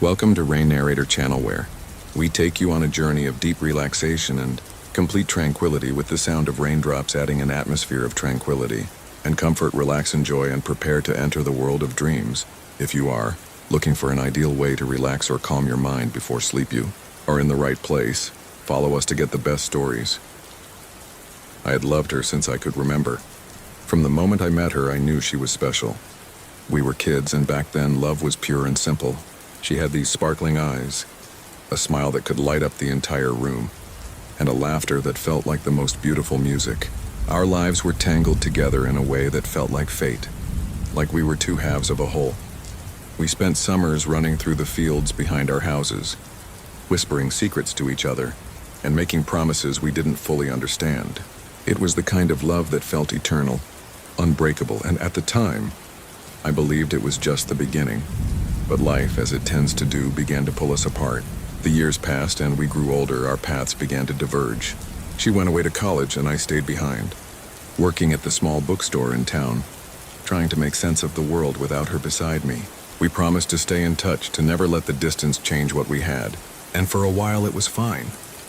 Welcome to Rain Narrator channel where we take you on a journey of deep relaxation and complete tranquility with the sound of raindrops adding an atmosphere of tranquility and comfort. Relax, enjoy, and prepare to enter the world of dreams. If you are looking for an ideal way to relax or calm your mind before sleep, you are in the right place. Follow us to get the best stories. I had loved her since I could remember. From the moment I met her, I knew she was special. We were kids, and back then love was pure and simple. She had these sparkling eyes, a smile that could light up the entire room, and a laughter that felt like the most beautiful music. Our lives were tangled together in a way that felt like fate, like we were two halves of a whole. We spent summers running through the fields behind our houses, whispering secrets to each other, and making promises we didn't fully understand. It was the kind of love that felt eternal, unbreakable, and at the time, I believed it was just the beginning. But life, as it tends to do, began to pull us apart. The years passed and we grew older. Our paths began to diverge. She went away to college and I stayed behind, working at the small bookstore in town, trying to make sense of the world without her beside me. We promised to stay in touch, to never let the distance change what we had. And for a while it was fine.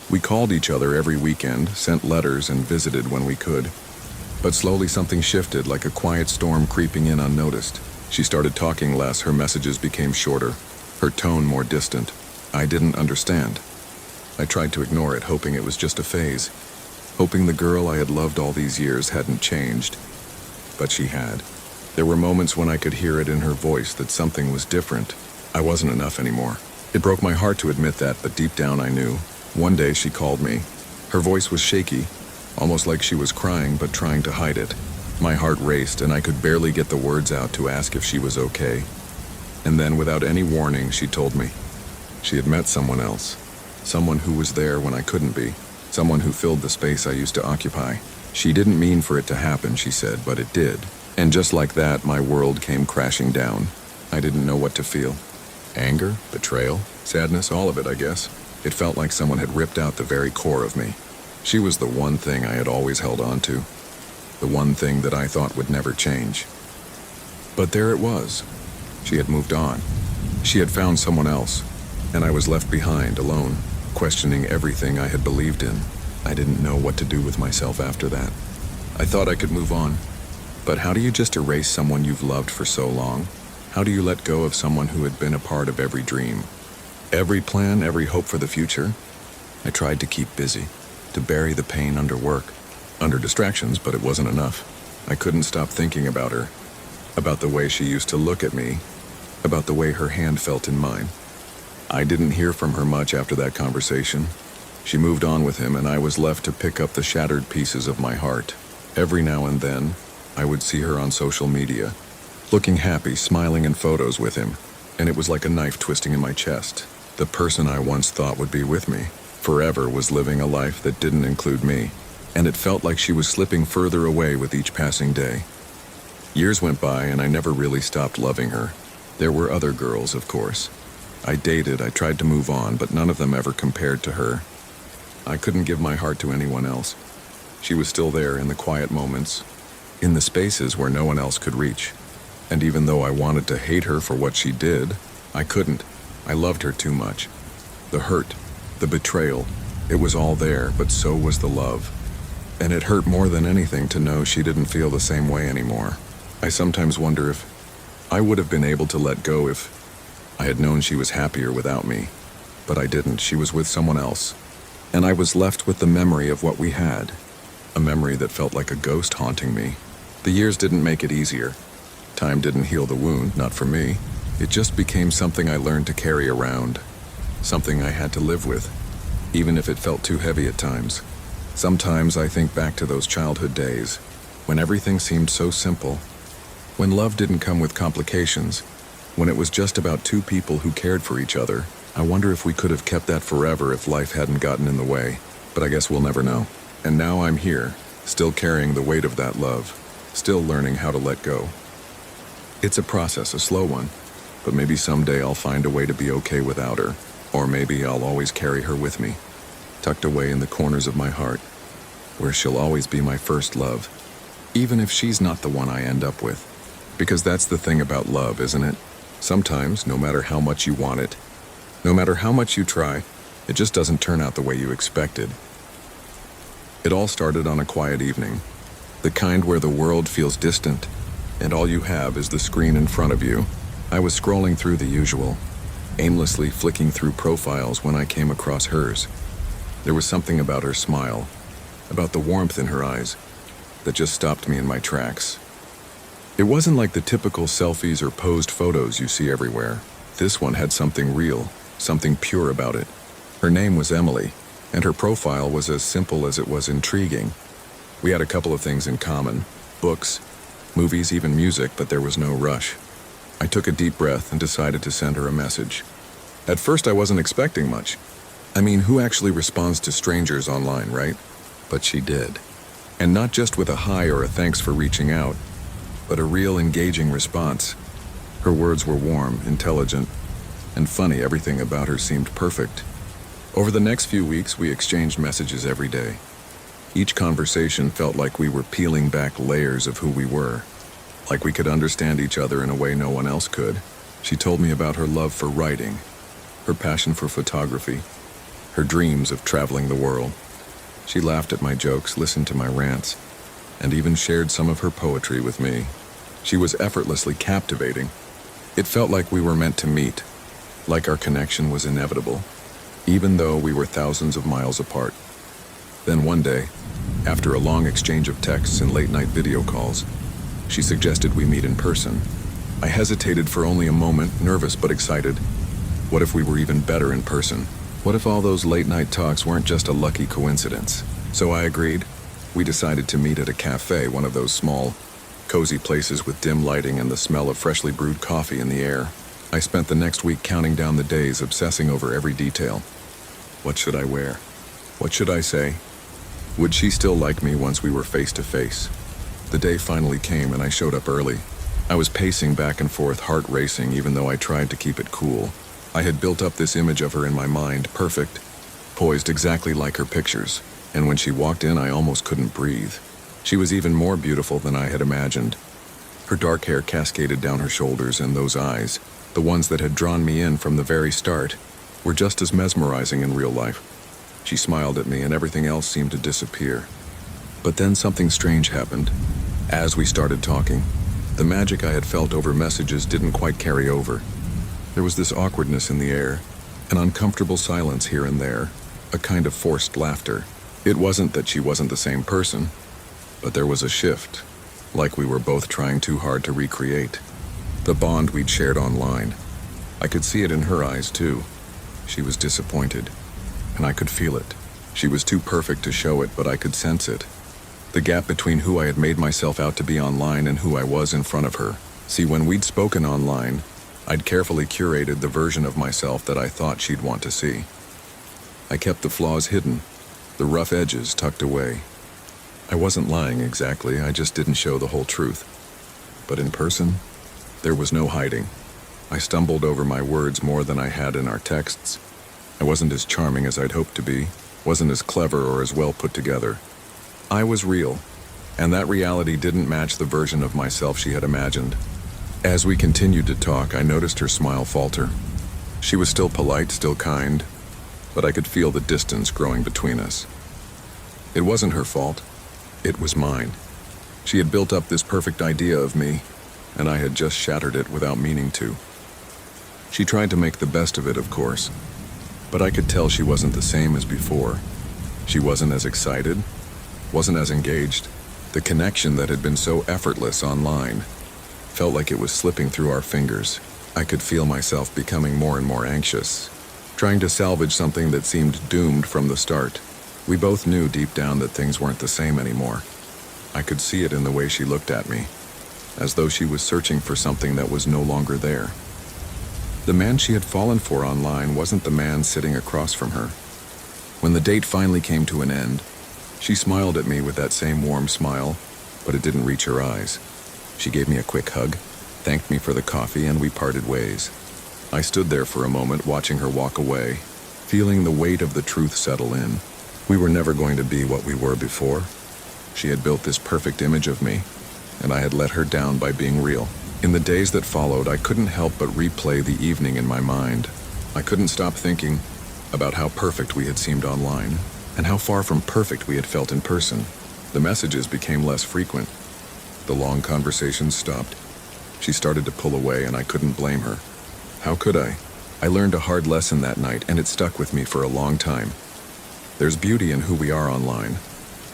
We called each other every weekend, sent letters, and visited when we could. But slowly something shifted, like a quiet storm creeping in unnoticed. She started talking less, her messages became shorter, her tone more distant. I didn't understand. I tried to ignore it, hoping it was just a phase, hoping the girl I had loved all these years hadn't changed. But she had. There were moments when I could hear it in her voice that something was different. I wasn't enough anymore. It broke my heart to admit that, but deep down I knew. One day she called me. Her voice was shaky, almost like she was crying but trying to hide it. My heart raced and I could barely get the words out to ask if she was okay. And then, without any warning, she told me she had met someone else. Someone who was there when I couldn't be. Someone who filled the space I used to occupy. She didn't mean for it to happen, she said, but it did. And just like that, my world came crashing down. I didn't know what to feel. Anger, betrayal, sadness, all of it, I guess. It felt like someone had ripped out the very core of me. She was the one thing I had always held on to. The one thing that I thought would never change. But there it was. She had moved on. She had found someone else. And I was left behind, alone, questioning everything I had believed in. I didn't know what to do with myself after that. I thought I could move on. But how do you just erase someone you've loved for so long? How do you let go of someone who had been a part of every dream? Every plan, every hope for the future? I tried to keep busy, to bury the pain under work, under distractions, but it wasn't enough. I couldn't stop thinking about her, about the way she used to look at me, about the way her hand felt in mine. I didn't hear from her much after that conversation. She moved on with him and I was left to pick up the shattered pieces of my heart. Every now and then, I would see her on social media, looking happy, smiling in photos with him, and it was like a knife twisting in my chest. The person I once thought would be with me forever was living a life that didn't include me, and it felt like she was slipping further away with each passing day. Years went by and I never really stopped loving her. There were other girls, of course. I dated, I tried to move on, but none of them ever compared to her. I couldn't give my heart to anyone else. She was still there in the quiet moments, in the spaces where no one else could reach. And even though I wanted to hate her for what she did, I couldn't. I loved her too much. The hurt, the betrayal, it was all there, but so was the love. And it hurt more than anything to know she didn't feel the same way anymore. I sometimes wonder if I would have been able to let go if I had known she was happier without me. But I didn't. She was with someone else. And I was left with the memory of what we had. A memory that felt like a ghost haunting me. The years didn't make it easier. Time didn't heal the wound, not for me. It just became something I learned to carry around. Something I had to live with, even if it felt too heavy at times. Sometimes I think back to those childhood days, when everything seemed so simple, when love didn't come with complications, when it was just about two people who cared for each other. I wonder if we could have kept that forever if life hadn't gotten in the way, but I guess we'll never know. And now I'm here, still carrying the weight of that love, still learning how to let go. It's a process, a slow one, but maybe someday I'll find a way to be okay without her, or maybe I'll always carry her with me, tucked away in the corners of my heart, where she'll always be my first love, even if she's not the one I end up with. Because that's the thing about love, isn't it? Sometimes, no matter how much you want it, No matter how much you try, it just doesn't turn out the way you expected. It all started on a quiet evening, the kind where the world feels distant, and all you have is the screen in front of you. I was scrolling through the usual, aimlessly flicking through profiles when I came across hers. There was something about her smile, about the warmth in her eyes, that just stopped me in my tracks. It wasn't like the typical selfies or posed photos you see everywhere. This one had something real, something pure about it. Her name was Emily, and her profile was as simple as it was intriguing. We had a couple of things in common: books, movies, even music, but there was no rush. I took a deep breath and decided to send her a message. At first, I wasn't expecting much. I mean, who actually responds to strangers online, right? But she did. And not just with a hi or a thanks for reaching out, but a real engaging response. Her words were warm, intelligent, and funny. Everything about her seemed perfect. Over the next few weeks, we exchanged messages every day. Each conversation felt like we were peeling back layers of who we were, like we could understand each other in a way no one else could. She told me about her love for writing, her passion for photography, her dreams of traveling the world. She laughed at my jokes, listened to my rants, and even shared some of her poetry with me. She was effortlessly captivating. It felt like we were meant to meet, like our connection was inevitable, even though we were thousands of miles apart. Then one day, after a long exchange of texts and late-night video calls, she suggested we meet in person. I hesitated for only a moment, nervous but excited. What if we were even better in person? What if all those late-night talks weren't just a lucky coincidence? So I agreed. We decided to meet at a cafe, one of those small, cozy places with dim lighting and the smell of freshly brewed coffee in the air. I spent the next week counting down the days, obsessing over every detail. What should I wear? What should I say? Would she still like me once we were face to face? The day finally came and I showed up early. I was pacing back and forth, heart racing, even though I tried to keep it cool. I had built up this image of her in my mind, perfect, poised exactly like her pictures, and when she walked in, I almost couldn't breathe. She was even more beautiful than I had imagined. Her dark hair cascaded down her shoulders, and those eyes, the ones that had drawn me in from the very start, were just as mesmerizing in real life. She smiled at me and everything else seemed to disappear. But then something strange happened. As we started talking, the magic I had felt over messages didn't quite carry over. There was this awkwardness in the air, an uncomfortable silence here and there, a kind of forced laughter. It wasn't that she wasn't the same person, but there was a shift, like we were both trying too hard to recreate the bond we'd shared online. I could see it in her eyes too. She was disappointed, and I could feel it. She was too perfect to show it, but I could sense it. The gap between who I had made myself out to be online and who I was in front of her. See, when we'd spoken online, I'd carefully curated the version of myself that I thought she'd want to see. I kept the flaws hidden, the rough edges tucked away. I wasn't lying exactly, I just didn't show the whole truth. But in person, there was no hiding. I stumbled over my words more than I had in our texts. I wasn't as charming as I'd hoped to be, wasn't as clever or as well put together. I was real, and that reality didn't match the version of myself she had imagined. As we continued to talk, I noticed her smile falter. She was still polite, still kind, but I could feel the distance growing between us. It wasn't her fault. It was mine. She had built up this perfect idea of me, and I had just shattered it without meaning to. She tried to make the best of it, of course, but I could tell she wasn't the same as before. She wasn't as excited, wasn't as engaged. The connection that had been so effortless online felt like it was slipping through our fingers. I could feel myself becoming more and more anxious, trying to salvage something that seemed doomed from the start. We both knew deep down that things weren't the same anymore. I could see it in the way she looked at me, as though she was searching for something that was no longer there. The man she had fallen for online wasn't the man sitting across from her. When the date finally came to an end, she smiled at me with that same warm smile, but it didn't reach her eyes. She gave me a quick hug, thanked me for the coffee, and we parted ways. I stood there for a moment watching her walk away, feeling the weight of the truth settle in. We were never going to be what we were before. She had built this perfect image of me, and I had let her down by being real. In the days that followed, I couldn't help but replay the evening in my mind. I couldn't stop thinking about how perfect we had seemed online and how far from perfect we had felt in person. The messages became less frequent. The long conversations stopped. She started to pull away, and I couldn't blame her. How could I? I learned a hard lesson that night, and it stuck with me for a long time. There's beauty in who we are online,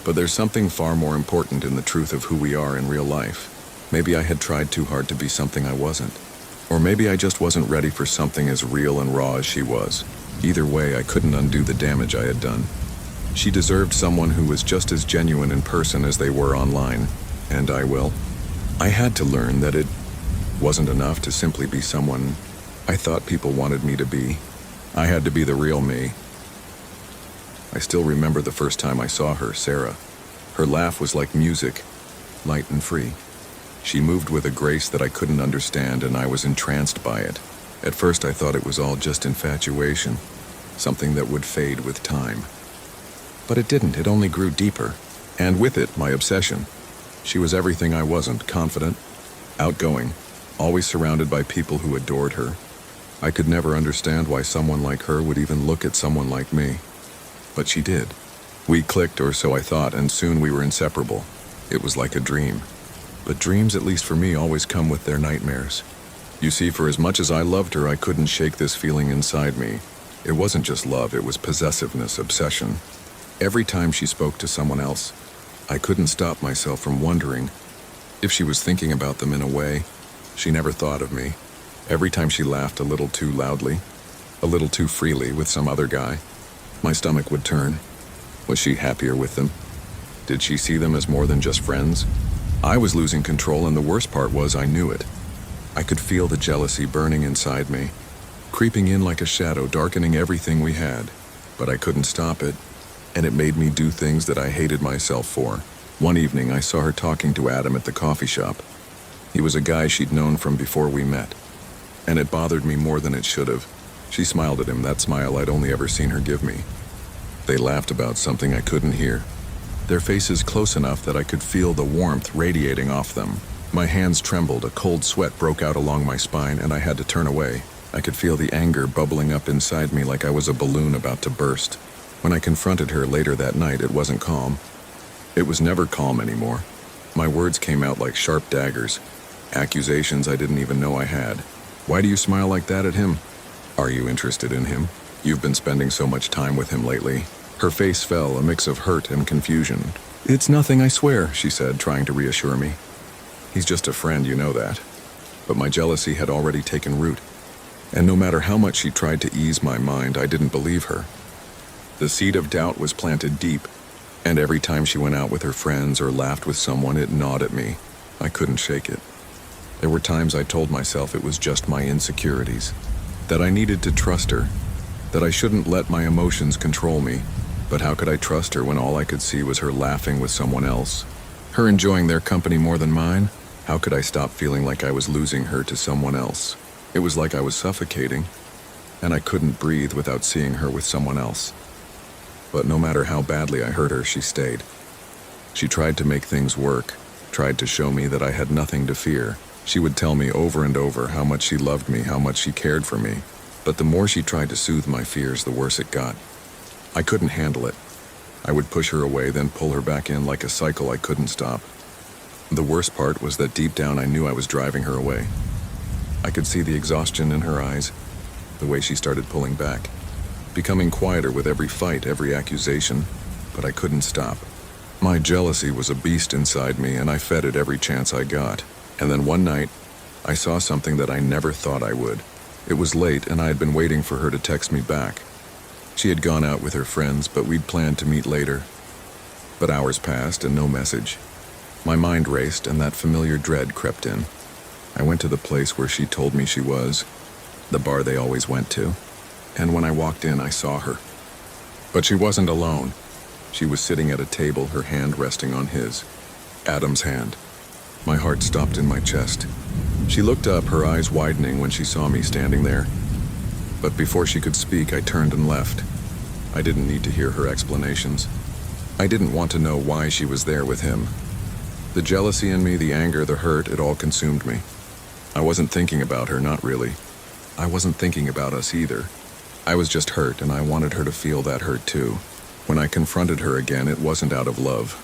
but there's something far more important in the truth of who we are in real life. Maybe I had tried too hard to be something I wasn't. Or maybe I just wasn't ready for something as real and raw as she was. Either way, I couldn't undo the damage I had done. She deserved someone who was just as genuine in person as they were online, and I had to learn that it wasn't enough to simply be someone I thought people wanted me to be. I had to be the real me. I still remember the first time I saw her, Sarah. Her laugh was like music, light and free. She moved with a grace that I couldn't understand, and I was entranced by it. At first I thought it was all just infatuation, something that would fade with time. But it didn't, it only grew deeper. And with it, my obsession. She was everything I wasn't: confident, outgoing, always surrounded by people who adored her. I could never understand why someone like her would even look at someone like me. But she did. We clicked, or so I thought, and soon we were inseparable. It was like a dream. But dreams, at least for me, always come with their nightmares. You see, for as much as I loved her, I couldn't shake this feeling inside me. It wasn't just love, it was possessiveness, obsession. Every time she spoke to someone else, I couldn't stop myself from wondering if she was thinking about them in a way she never thought of me. Every time she laughed a little too loudly, a little too freely with some other guy, my stomach would turn. Was she happier with them? Did she see them as more than just friends? I was losing control, and the worst part was I knew it. I could feel the jealousy burning inside me, creeping in like a shadow, darkening everything we had. But I couldn't stop it, and it made me do things that I hated myself for. One evening, I saw her talking to Adam at the coffee shop. He was a guy she'd known from before we met, and it bothered me more than it should have. She smiled at him, that smile I'd only ever seen her give me. They laughed about something I couldn't hear. Their faces close enough that I could feel the warmth radiating off them. My hands trembled, a cold sweat broke out along my spine, and I had to turn away. I could feel the anger bubbling up inside me like I was a balloon about to burst. When I confronted her later that night, it wasn't calm. It was never calm anymore. My words came out like sharp daggers, accusations I didn't even know I had. Why do you smile like that at him? Are you interested in him? You've been spending so much time with him lately. Her face fell, a mix of hurt and confusion. It's nothing, I swear, she said, trying to reassure me. He's just a friend, you know that. But my jealousy had already taken root, and no matter how much she tried to ease my mind, I didn't believe her. The seed of doubt was planted deep, and every time she went out with her friends or laughed with someone, it gnawed at me. I couldn't shake it. There were times I told myself it was just my insecurities, that I needed to trust her, that I shouldn't let my emotions control me. But how could I trust her when all I could see was her laughing with someone else? Her enjoying their company more than mine? How could I stop feeling like I was losing her to someone else? It was like I was suffocating, and I couldn't breathe without seeing her with someone else. But no matter how badly I hurt her, she stayed. She tried to make things work, tried to show me that I had nothing to fear. She would tell me over and over how much she loved me, how much she cared for me. But the more she tried to soothe my fears, the worse it got. I couldn't handle it. I would push her away, then pull her back in like a cycle I couldn't stop. The worst part was that deep down I knew I was driving her away. I could see the exhaustion in her eyes, the way she started pulling back, becoming quieter with every fight, every accusation, but I couldn't stop. My jealousy was a beast inside me, and I fed it every chance I got. And then one night, I saw something that I never thought I would. It was late, and I had been waiting for her to text me back. She had gone out with her friends, but we'd planned to meet later. But hours passed and no message. My mind raced, and that familiar dread crept in. I went to the place where she told me she was, the bar they always went to, and when I walked in, I saw her. But she wasn't alone. She was sitting at a table, her hand resting on his, Adam's hand. My heart stopped in my chest. She looked up, her eyes widening when she saw me standing there. But before she could speak, I turned and left. I didn't need to hear her explanations. I didn't want to know why she was there with him. The jealousy in me, the anger, the hurt, it all consumed me. I wasn't thinking about her, not really. I wasn't thinking about us either. I was just hurt, and I wanted her to feel that hurt too. When I confronted her again, it wasn't out of love.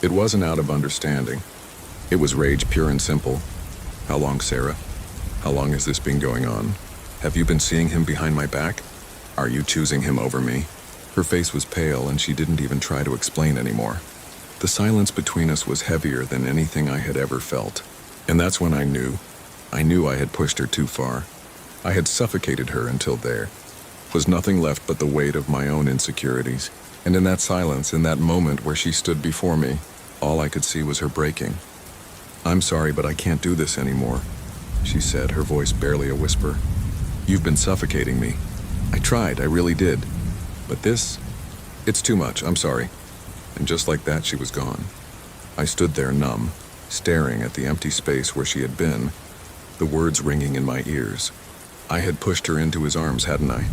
It wasn't out of understanding. It was rage, pure and simple. How long, Sarah? How long has this been going on? Have you been seeing him behind my back? Are you choosing him over me? Her face was pale, and she didn't even try to explain anymore. The silence between us was heavier than anything I had ever felt. And that's when I knew I had pushed her too far. I had suffocated her until there was nothing left but the weight of my own insecurities. And in that silence, in that moment where she stood before me, all I could see was her breaking. "I'm sorry, but I can't do this anymore," she said, her voice barely a whisper. "You've been suffocating me. I tried, I really did. But it's too much, I'm sorry." And just like that, she was gone. I stood there numb, staring at the empty space where she had been, the words ringing in my ears. I had pushed her into his arms, hadn't I?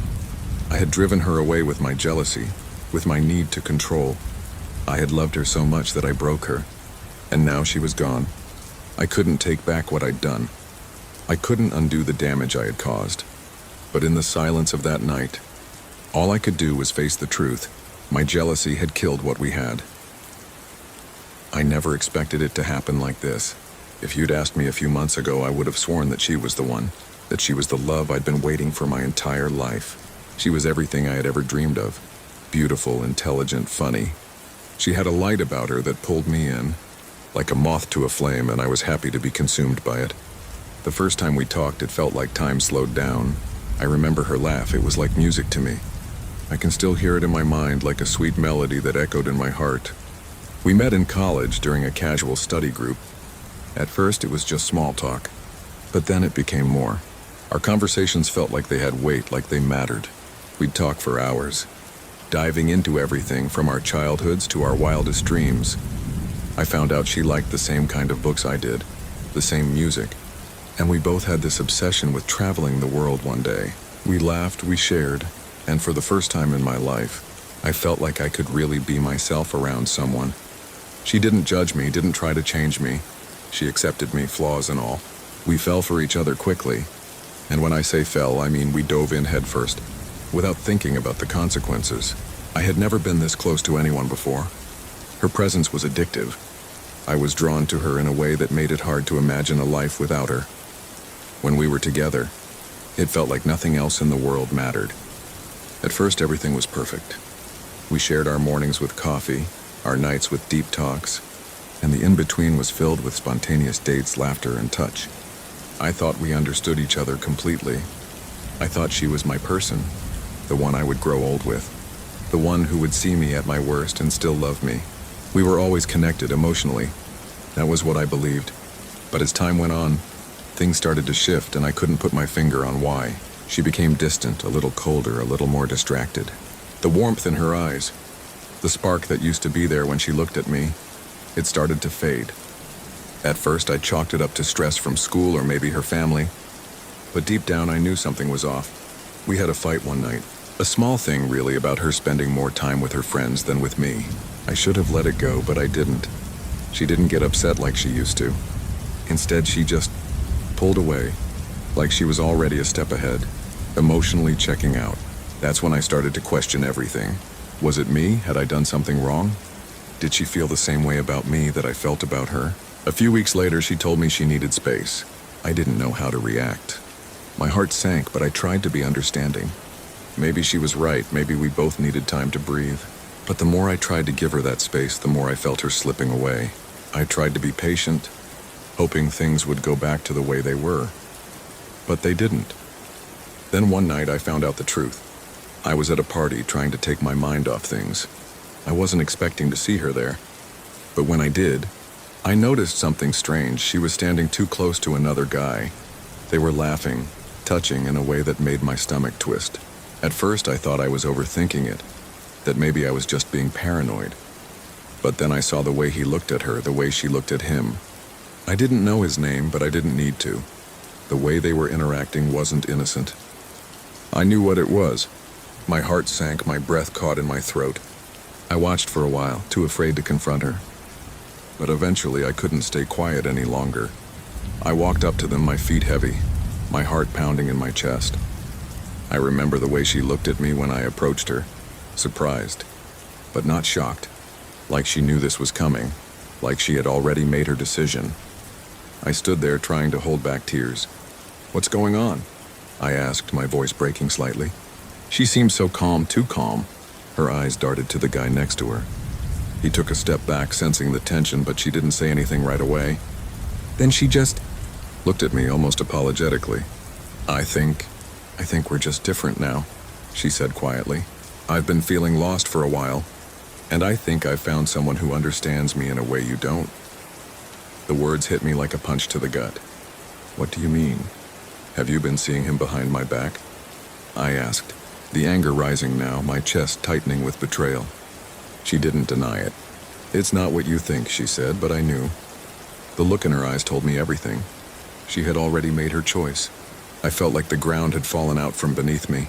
I had driven her away with my jealousy, with my need to control. I had loved her so much that I broke her, and now she was gone. I couldn't take back what I'd done. I couldn't undo the damage I had caused. But in the silence of that night, all I could do was face the truth. My jealousy had killed what we had. I never expected it to happen like this. If you'd asked me a few months ago, I would have sworn that she was the one, that she was the love I'd been waiting for my entire life. She was everything I had ever dreamed of. Beautiful, intelligent, funny. She had a light about her that pulled me in, like a moth to a flame, and I was happy to be consumed by it. The first time we talked, it felt like time slowed down. I remember her laugh. It was like music to me. I can still hear it in my mind, like a sweet melody that echoed in my heart. We met in college during a casual study group. At first, it was just small talk, but then it became more. Our conversations felt like they had weight, like they mattered. We'd talk for hours, diving into everything from our childhoods to our wildest dreams. I found out she liked the same kind of books I did, the same music, and we both had this obsession with traveling the world one day. We laughed, we shared, and for the first time in my life, I felt like I could really be myself around someone. She didn't judge me, didn't try to change me. She accepted me, flaws and all. We fell for each other quickly, and when I say fell, I mean we dove in headfirst, without thinking about the consequences. I had never been this close to anyone before. Her presence was addictive. I was drawn to her in a way that made it hard to imagine a life without her. When we were together, it felt like nothing else in the world mattered. At first, everything was perfect. We shared our mornings with coffee, our nights with deep talks, and the in-between was filled with spontaneous dates, laughter, and touch. I thought we understood each other completely. I thought she was my person, the one I would grow old with, the one who would see me at my worst and still love me. We were always connected emotionally. That was what I believed. But as time went on, things started to shift, and I couldn't put my finger on why. She became distant, a little colder, a little more distracted. The warmth in her eyes, the spark that used to be there when she looked at me, it started to fade. At first, I chalked it up to stress from school or maybe her family. But deep down, I knew something was off. We had a fight one night. A small thing, really, about her spending more time with her friends than with me. I should have let it go, but I didn't. She didn't get upset like she used to. Instead, she just pulled away, like she was already a step ahead, emotionally checking out. That's when I started to question everything. Was it me? Had I done something wrong? Did she feel the same way about me that I felt about her? A few weeks later, she told me she needed space. I didn't know how to react. My heart sank, but I tried to be understanding. Maybe she was right. Maybe we both needed time to breathe. But the more I tried to give her that space, the more I felt her slipping away. I tried to be patient, hoping things would go back to the way they were. But they didn't. Then one night, I found out the truth. I was at a party trying to take my mind off things. I wasn't expecting to see her there. But when I did, I noticed something strange. She was standing too close to another guy. They were laughing, touching in a way that made my stomach twist. At first, I thought I was overthinking it, that maybe I was just being paranoid. But then I saw the way he looked at her, the way she looked at him. I didn't know his name, but I didn't need to. The way they were interacting wasn't innocent. I knew what it was. My heart sank, my breath caught in my throat. I watched for a while, too afraid to confront her. But eventually I couldn't stay quiet any longer. I walked up to them, my feet heavy, my heart pounding in my chest. I remember the way she looked at me when I approached her, surprised, but not shocked, like she knew this was coming, like she had already made her decision. I stood there trying to hold back tears. "What's going on?" I asked, my voice breaking slightly. She seemed so calm, too calm. Her eyes darted to the guy next to her. He took a step back, sensing the tension, but she didn't say anything right away. Then she just looked at me almost apologetically. I think we're just different now," she said quietly. "I've been feeling lost for a while, and I think I've found someone who understands me in a way you don't." The words hit me like a punch to the gut. "What do you mean? Have you been seeing him behind my back?" I asked, the anger rising now, my chest tightening with betrayal. She didn't deny it. "It's not what you think," she said, but I knew. The look in her eyes told me everything. She had already made her choice. I felt like the ground had fallen out from beneath me.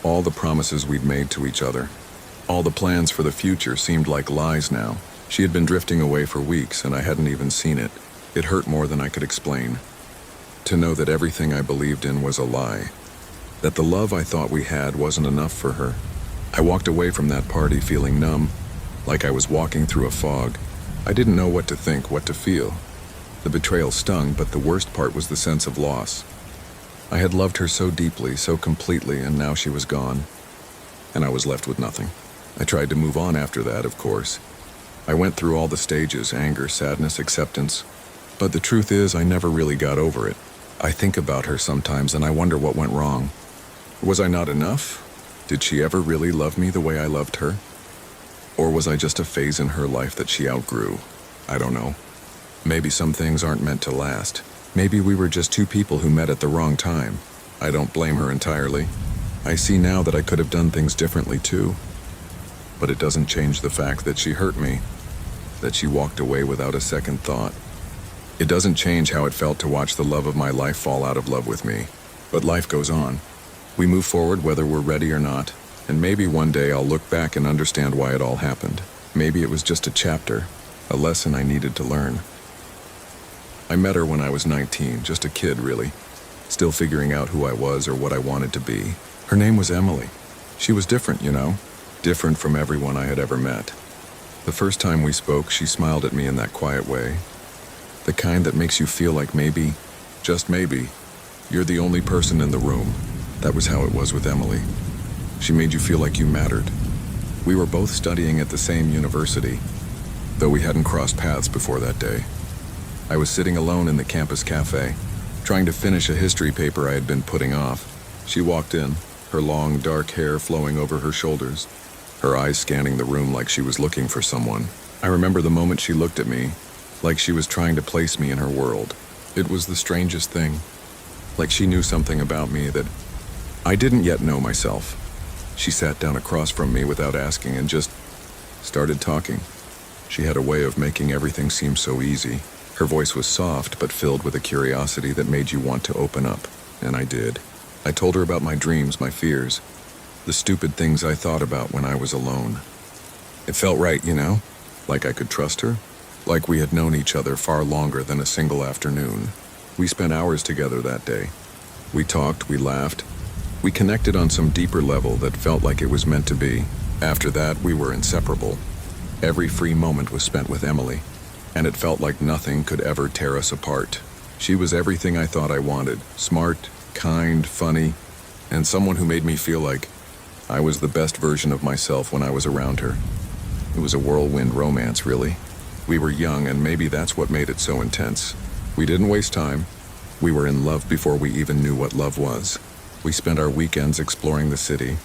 All the promises we'd made to each other, all the plans for the future seemed like lies now. She had been drifting away for weeks, and I hadn't even seen it. It hurt more than I could explain. To know that everything I believed in was a lie. That the love I thought we had wasn't enough for her. I walked away from that party feeling numb, like I was walking through a fog. I didn't know what to think, what to feel. The betrayal stung, but the worst part was the sense of loss. I had loved her so deeply, so completely, and now she was gone. And I was left with nothing. I tried to move on after that, of course. I went through all the stages, anger, sadness, acceptance. But the truth is, I never really got over it. I think about her sometimes and I wonder what went wrong. Was I not enough? Did she ever really love me the way I loved her? Or was I just a phase in her life that she outgrew? I don't know. Maybe some things aren't meant to last. Maybe we were just two people who met at the wrong time. I don't blame her entirely. I see now that I could have done things differently too. But it doesn't change the fact that she hurt me, that she walked away without a second thought. It doesn't change how it felt to watch the love of my life fall out of love with me. But life goes on. We move forward whether we're ready or not, and maybe one day I'll look back and understand why it all happened. Maybe it was just a chapter, a lesson I needed to learn. I met her when I was 19, just a kid really, still figuring out who I was or what I wanted to be. Her name was Emily. She was different, you know, different from everyone I had ever met. The first time we spoke, she smiled at me in that quiet way, the kind that makes you feel like maybe, just maybe, you're the only person in the room. That was how it was with Emily. She made you feel like you mattered. We were both studying at the same university, though we hadn't crossed paths before that day. I was sitting alone in the campus cafe, trying to finish a history paper I had been putting off. She walked in, her long, dark hair flowing over her shoulders, her eyes scanning the room like she was looking for someone. I remember the moment she looked at me, like she was trying to place me in her world. It was the strangest thing, like she knew something about me that I didn't yet know myself. She sat down across from me without asking and just started talking. She had a way of making everything seem so easy. Her voice was soft but filled with a curiosity that made you want to open up, and I did. I told her about my dreams, my fears, the stupid things I thought about when I was alone. It felt right, you know, like I could trust her, like we had known each other far longer than a single afternoon. We spent hours together that day. We talked, we laughed. We connected on some deeper level that felt like it was meant to be. After that, we were inseparable. Every free moment was spent with Emily, and it felt like nothing could ever tear us apart. She was everything I thought I wanted, smart, kind, funny, and someone who made me feel like I was the best version of myself when I was around her. It was a whirlwind romance, really. We were young, and maybe that's what made it so intense. We didn't waste time. We were in love before we even knew what love was. We spent our weekends exploring the city,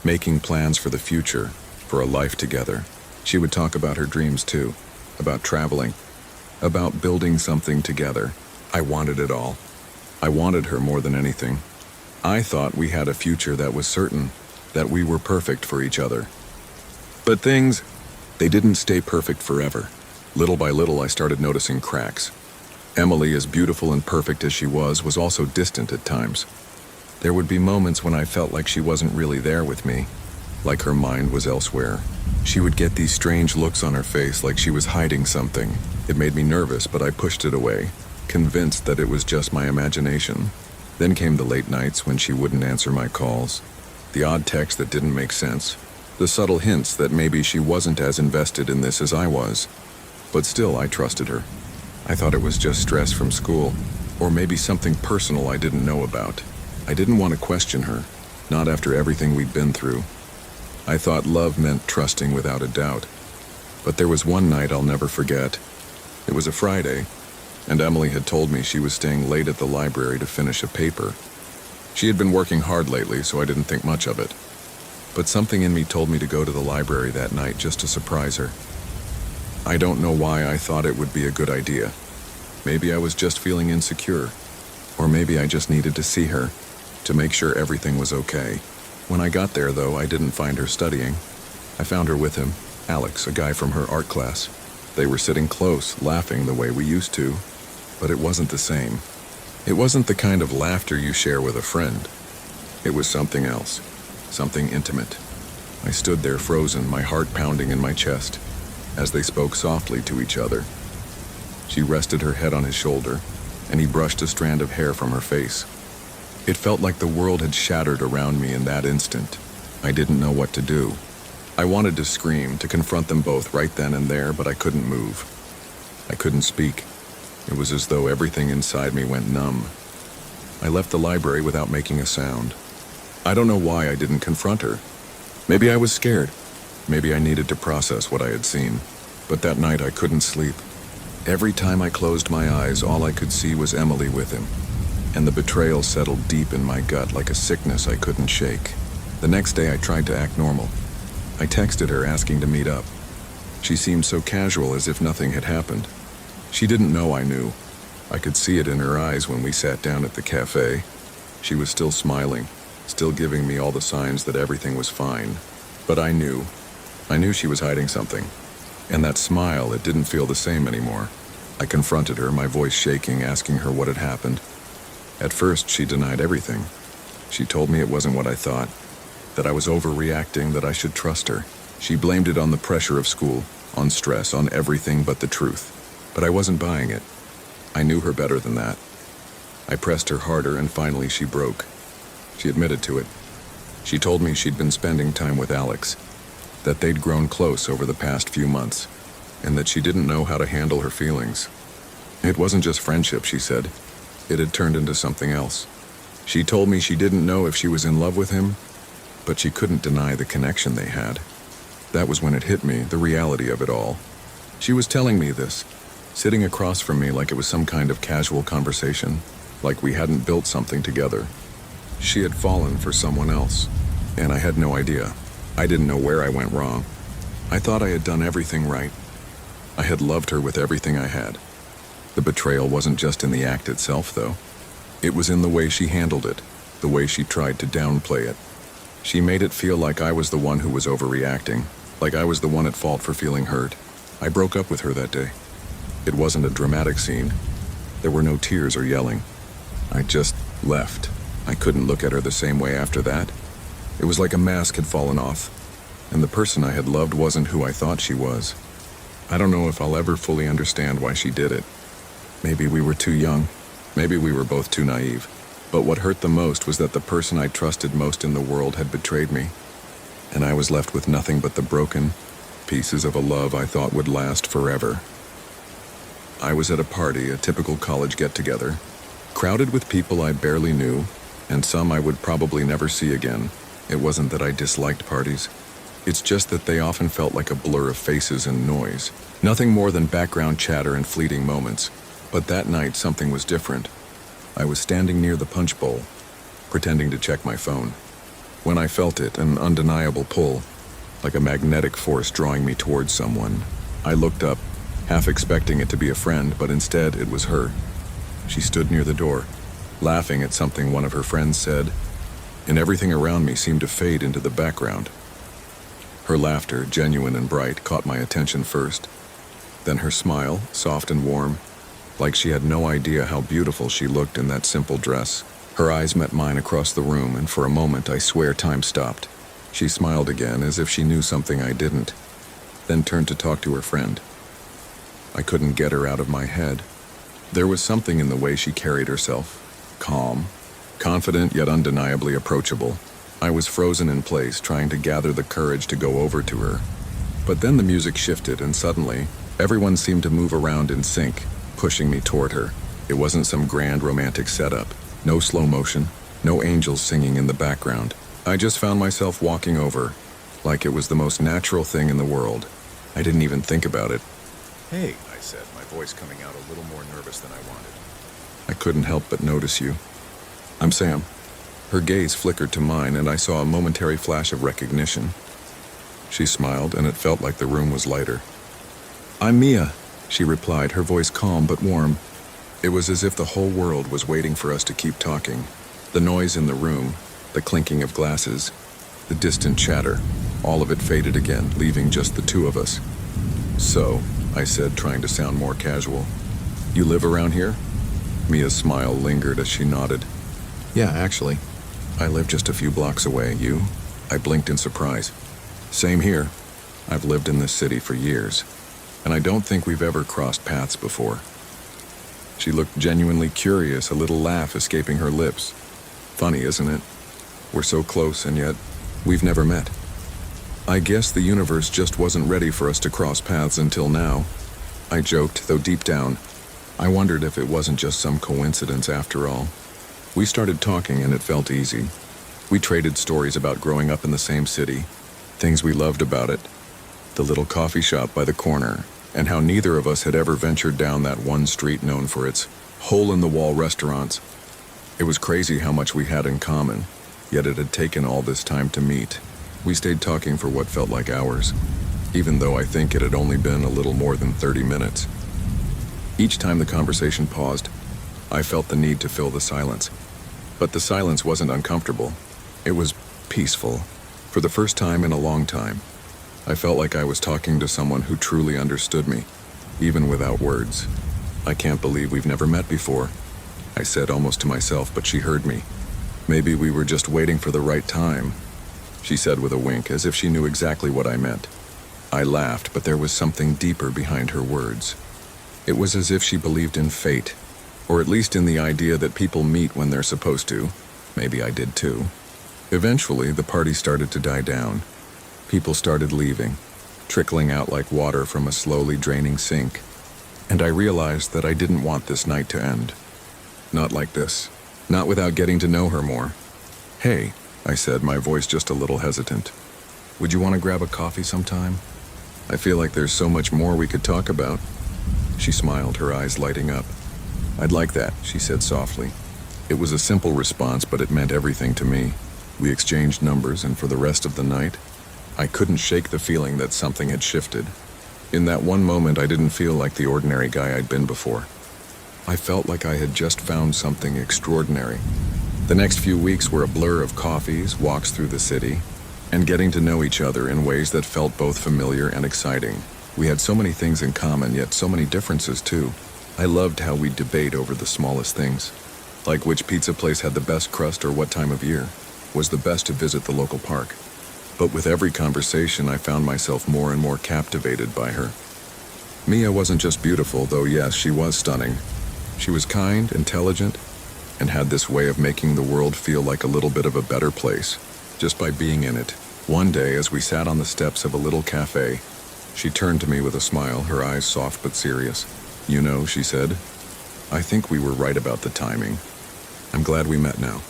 making plans for the future, for a life together. She would talk about her dreams too, about traveling, about building something together. I wanted it all. I wanted her more than anything. I thought we had a future that was certain, that we were perfect for each other. But things, they didn't stay perfect forever. Little by little, I started noticing cracks. Emily, as beautiful and perfect as she was also distant at times. There would be moments when I felt like she wasn't really there with me, like her mind was elsewhere. She would get these strange looks on her face like she was hiding something. It made me nervous, but I pushed it away, convinced that it was just my imagination. Then came the late nights when she wouldn't answer my calls, the odd texts that didn't make sense, the subtle hints that maybe she wasn't as invested in this as I was. But still, I trusted her. I thought it was just stress from school, or maybe something personal I didn't know about. I didn't want to question her, not after everything we'd been through. I thought love meant trusting without a doubt. But there was one night I'll never forget. It was a Friday, and Emily had told me she was staying late at the library to finish a paper. She had been working hard lately, so I didn't think much of it. But something in me told me to go to the library that night just to surprise her. I don't know why I thought it would be a good idea. Maybe I was just feeling insecure, or maybe I just needed to see her, to make sure everything was okay. When I got there, though, I didn't find her studying. I found her with him, Alex, a guy from her art class. They were sitting close, laughing the way we used to, but it wasn't the same. It wasn't the kind of laughter you share with a friend. It was something else, something intimate. I stood there frozen, my heart pounding in my chest, as they spoke softly to each other. She rested her head on his shoulder, and he brushed a strand of hair from her face. It felt like the world had shattered around me in that instant. I didn't know what to do. I wanted to scream, to confront them both right then and there, but I couldn't move. I couldn't speak. It was as though everything inside me went numb. I left the library without making a sound. I don't know why I didn't confront her. Maybe I was scared. Maybe I needed to process what I had seen. But that night I couldn't sleep. Every time I closed my eyes, all I could see was Emily with him. And the betrayal settled deep in my gut like a sickness I couldn't shake. The next day I tried to act normal. I texted her asking to meet up. She seemed so casual, as if nothing had happened. She didn't know I knew. I could see it in her eyes when we sat down at the cafe. She was still smiling, still giving me all the signs that everything was fine. But I knew she was hiding something. And that smile, it didn't feel the same anymore. I confronted her, my voice shaking, asking her what had happened. At first, she denied everything. She told me it wasn't what I thought, that I was overreacting, that I should trust her. She blamed it on the pressure of school, on stress, on everything but the truth. But I wasn't buying it. I knew her better than that. I pressed her harder, and finally she broke. She admitted to it. She told me she'd been spending time with Alex, that they'd grown close over the past few months, and that she didn't know how to handle her feelings. It wasn't just friendship, she said. It had turned into something else. She told me she didn't know if she was in love with him, but she couldn't deny the connection they had. That was when it hit me, the reality of it all. She was telling me this, sitting across from me like it was some kind of casual conversation, like we hadn't built something together. She had fallen for someone else, and I had no idea. I didn't know where I went wrong. I thought I had done everything right. I had loved her with everything I had. The betrayal wasn't just in the act itself, though. It was in the way she handled it, the way she tried to downplay it. She made it feel like I was the one who was overreacting, like I was the one at fault for feeling hurt. I broke up with her that day. It wasn't a dramatic scene. There were no tears or yelling. I just left. I couldn't look at her the same way after that. It was like a mask had fallen off, and the person I had loved wasn't who I thought she was. I don't know if I'll ever fully understand why she did it. Maybe we were too young. Maybe we were both too naive. But what hurt the most was that the person I trusted most in the world had betrayed me, and I was left with nothing but the broken pieces of a love I thought would last forever. I was at a party, a typical college get-together, crowded with people I barely knew, and some I would probably never see again. It wasn't that I disliked parties. It's just that they often felt like a blur of faces and noise. Nothing more than background chatter and fleeting moments. But that night, something was different. I was standing near the punch bowl, pretending to check my phone, when I felt it, an undeniable pull, like a magnetic force drawing me towards someone. I looked up, half expecting it to be a friend, but instead it was her. She stood near the door, laughing at something one of her friends said, and everything around me seemed to fade into the background. Her laughter, genuine and bright, caught my attention first. Then her smile, soft and warm, like she had no idea how beautiful she looked in that simple dress. Her eyes met mine across the room, and for a moment I swear time stopped. She smiled again, as if she knew something I didn't, then turned to talk to her friend. I couldn't get her out of my head. There was something in the way she carried herself, calm, confident yet undeniably approachable. I was frozen in place, trying to gather the courage to go over to her. But then the music shifted, and suddenly, everyone seemed to move around in sync, pushing me toward her. It wasn't some grand romantic setup. No slow motion, no angels singing in the background. I just found myself walking over, like it was the most natural thing in the world. I didn't even think about it. "Hey," I said, my voice coming out a little more nervous than I wanted. "I couldn't help but notice you. I'm Sam." Her gaze flickered to mine, and I saw a momentary flash of recognition. She smiled, and it felt like the room was lighter. "I'm Mia," she replied, her voice calm but warm. It was as if the whole world was waiting for us to keep talking. The noise in the room, the clinking of glasses, the distant chatter, all of it faded again, leaving just the two of us. "So," I said, trying to sound more casual, "you live around here?" Mia's smile lingered as she nodded. "Yeah, actually. I live just a few blocks away. You?" I blinked in surprise. "Same here. I've lived in this city for years, and I don't think we've ever crossed paths before." She looked genuinely curious, a little laugh escaping her lips. "Funny, isn't it? We're so close, and yet we've never met. I guess the universe just wasn't ready for us to cross paths until now." I joked, though deep down, I wondered if it wasn't just some coincidence after all. We started talking, and it felt easy. We traded stories about growing up in the same city, things we loved about it, the little coffee shop by the corner, and how neither of us had ever ventured down that one street known for its hole-in-the-wall restaurants. It was crazy how much we had in common, yet it had taken all this time to meet. We stayed talking for what felt like hours, even though I think it had only been a little more than 30 minutes. Each time the conversation paused, I felt the need to fill the silence. But the silence wasn't uncomfortable. It was peaceful. For the first time in a long time, I felt like I was talking to someone who truly understood me, even without words. "I can't believe we've never met before," I said almost to myself, but she heard me. "Maybe we were just waiting for the right time," she said with a wink, as if she knew exactly what I meant. I laughed, but there was something deeper behind her words. It was as if she believed in fate, or at least in the idea that people meet when they're supposed to. Maybe I did too. Eventually, the party started to die down. People started leaving, trickling out like water from a slowly draining sink. And I realized that I didn't want this night to end. Not like this. Not without getting to know her more. "Hey," I said, my voice just a little hesitant. "Would you want to grab a coffee sometime? I feel like there's so much more we could talk about." She smiled, her eyes lighting up. "I'd like that," she said softly. It was a simple response, but it meant everything to me. We exchanged numbers, and for the rest of the night, I couldn't shake the feeling that something had shifted. In that one moment, I didn't feel like the ordinary guy I'd been before. I felt like I had just found something extraordinary. The next few weeks were a blur of coffees, walks through the city, and getting to know each other in ways that felt both familiar and exciting. We had so many things in common, yet so many differences too. I loved how we'd debate over the smallest things, like which pizza place had the best crust or what time of year was the best to visit the local park. But with every conversation, I found myself more and more captivated by her. Mia wasn't just beautiful, though yes, she was stunning. She was kind, intelligent, and had this way of making the world feel like a little bit of a better place, just by being in it. One day, as we sat on the steps of a little cafe, she turned to me with a smile, her eyes soft but serious. "You know," she said, "I think we were right about the timing. I'm glad we met now."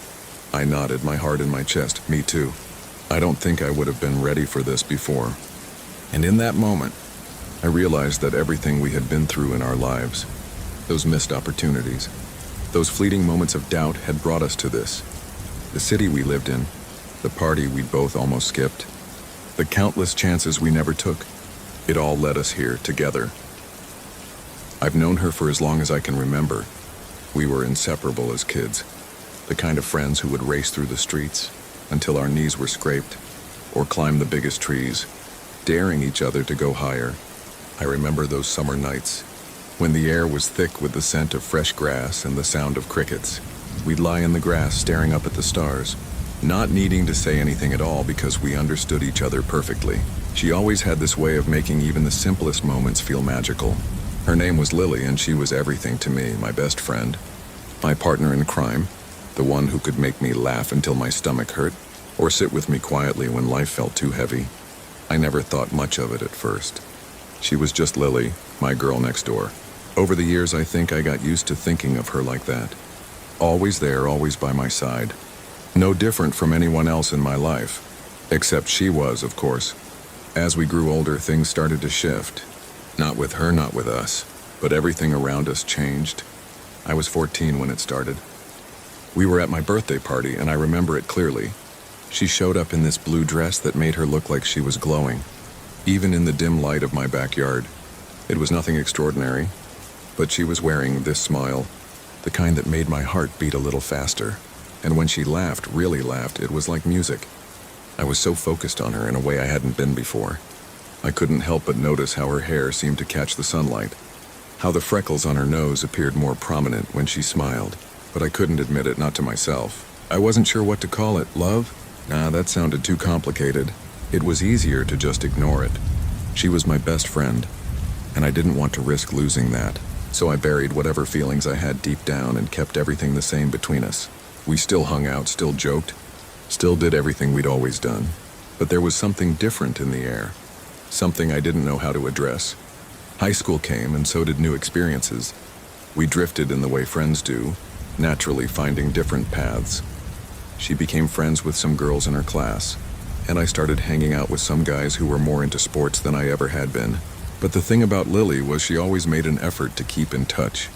I nodded, my heart in my chest. "Me too. I don't think I would have been ready for this before." And in that moment, I realized that everything we had been through in our lives, those missed opportunities, those fleeting moments of doubt had brought us to this. The city we lived in, the party we'd both almost skipped, the countless chances we never took, it all led us here together. I've known her for as long as I can remember. We were inseparable as kids, the kind of friends who would race through the streets until our knees were scraped, or climb the biggest trees, daring each other to go higher. I remember those summer nights, when the air was thick with the scent of fresh grass and the sound of crickets. We'd lie in the grass staring up at the stars, not needing to say anything at all because we understood each other perfectly. She always had this way of making even the simplest moments feel magical. Her name was Lily, and she was everything to me, my best friend, my partner in crime, The one who could make me laugh until my stomach hurt, or sit with me quietly when life felt too heavy. I never thought much of it at first. She was just Lily, my girl next door. Over the years, I think I got used to thinking of her like that. Always there, always by my side. No different from anyone else in my life. Except she was, of course. As we grew older, things started to shift. Not with her, not with us. But everything around us changed. I was 14 when it started. We were at my birthday party, and I remember it clearly. She showed up in this blue dress that made her look like she was glowing, even in the dim light of my backyard. It was nothing extraordinary, but she was wearing this smile, the kind that made my heart beat a little faster. And when she laughed, really laughed, it was like music. I was so focused on her in a way I hadn't been before. I couldn't help but notice how her hair seemed to catch the sunlight, how the freckles on her nose appeared more prominent when she smiled. But I couldn't admit it, not to myself. I wasn't sure what to call it. Love? Nah, that sounded too complicated. It was easier to just ignore it. She was my best friend, and I didn't want to risk losing that. So I buried whatever feelings I had deep down and kept everything the same between us. We still hung out, still joked, still did everything we'd always done. But there was something different in the air, something I didn't know how to address. High school came, and so did new experiences. We drifted in the way friends do, naturally finding different paths. She became friends with some girls in her class, and I started hanging out with some guys who were more into sports than I ever had been. But the thing about Lily was she always made an effort to keep in touch.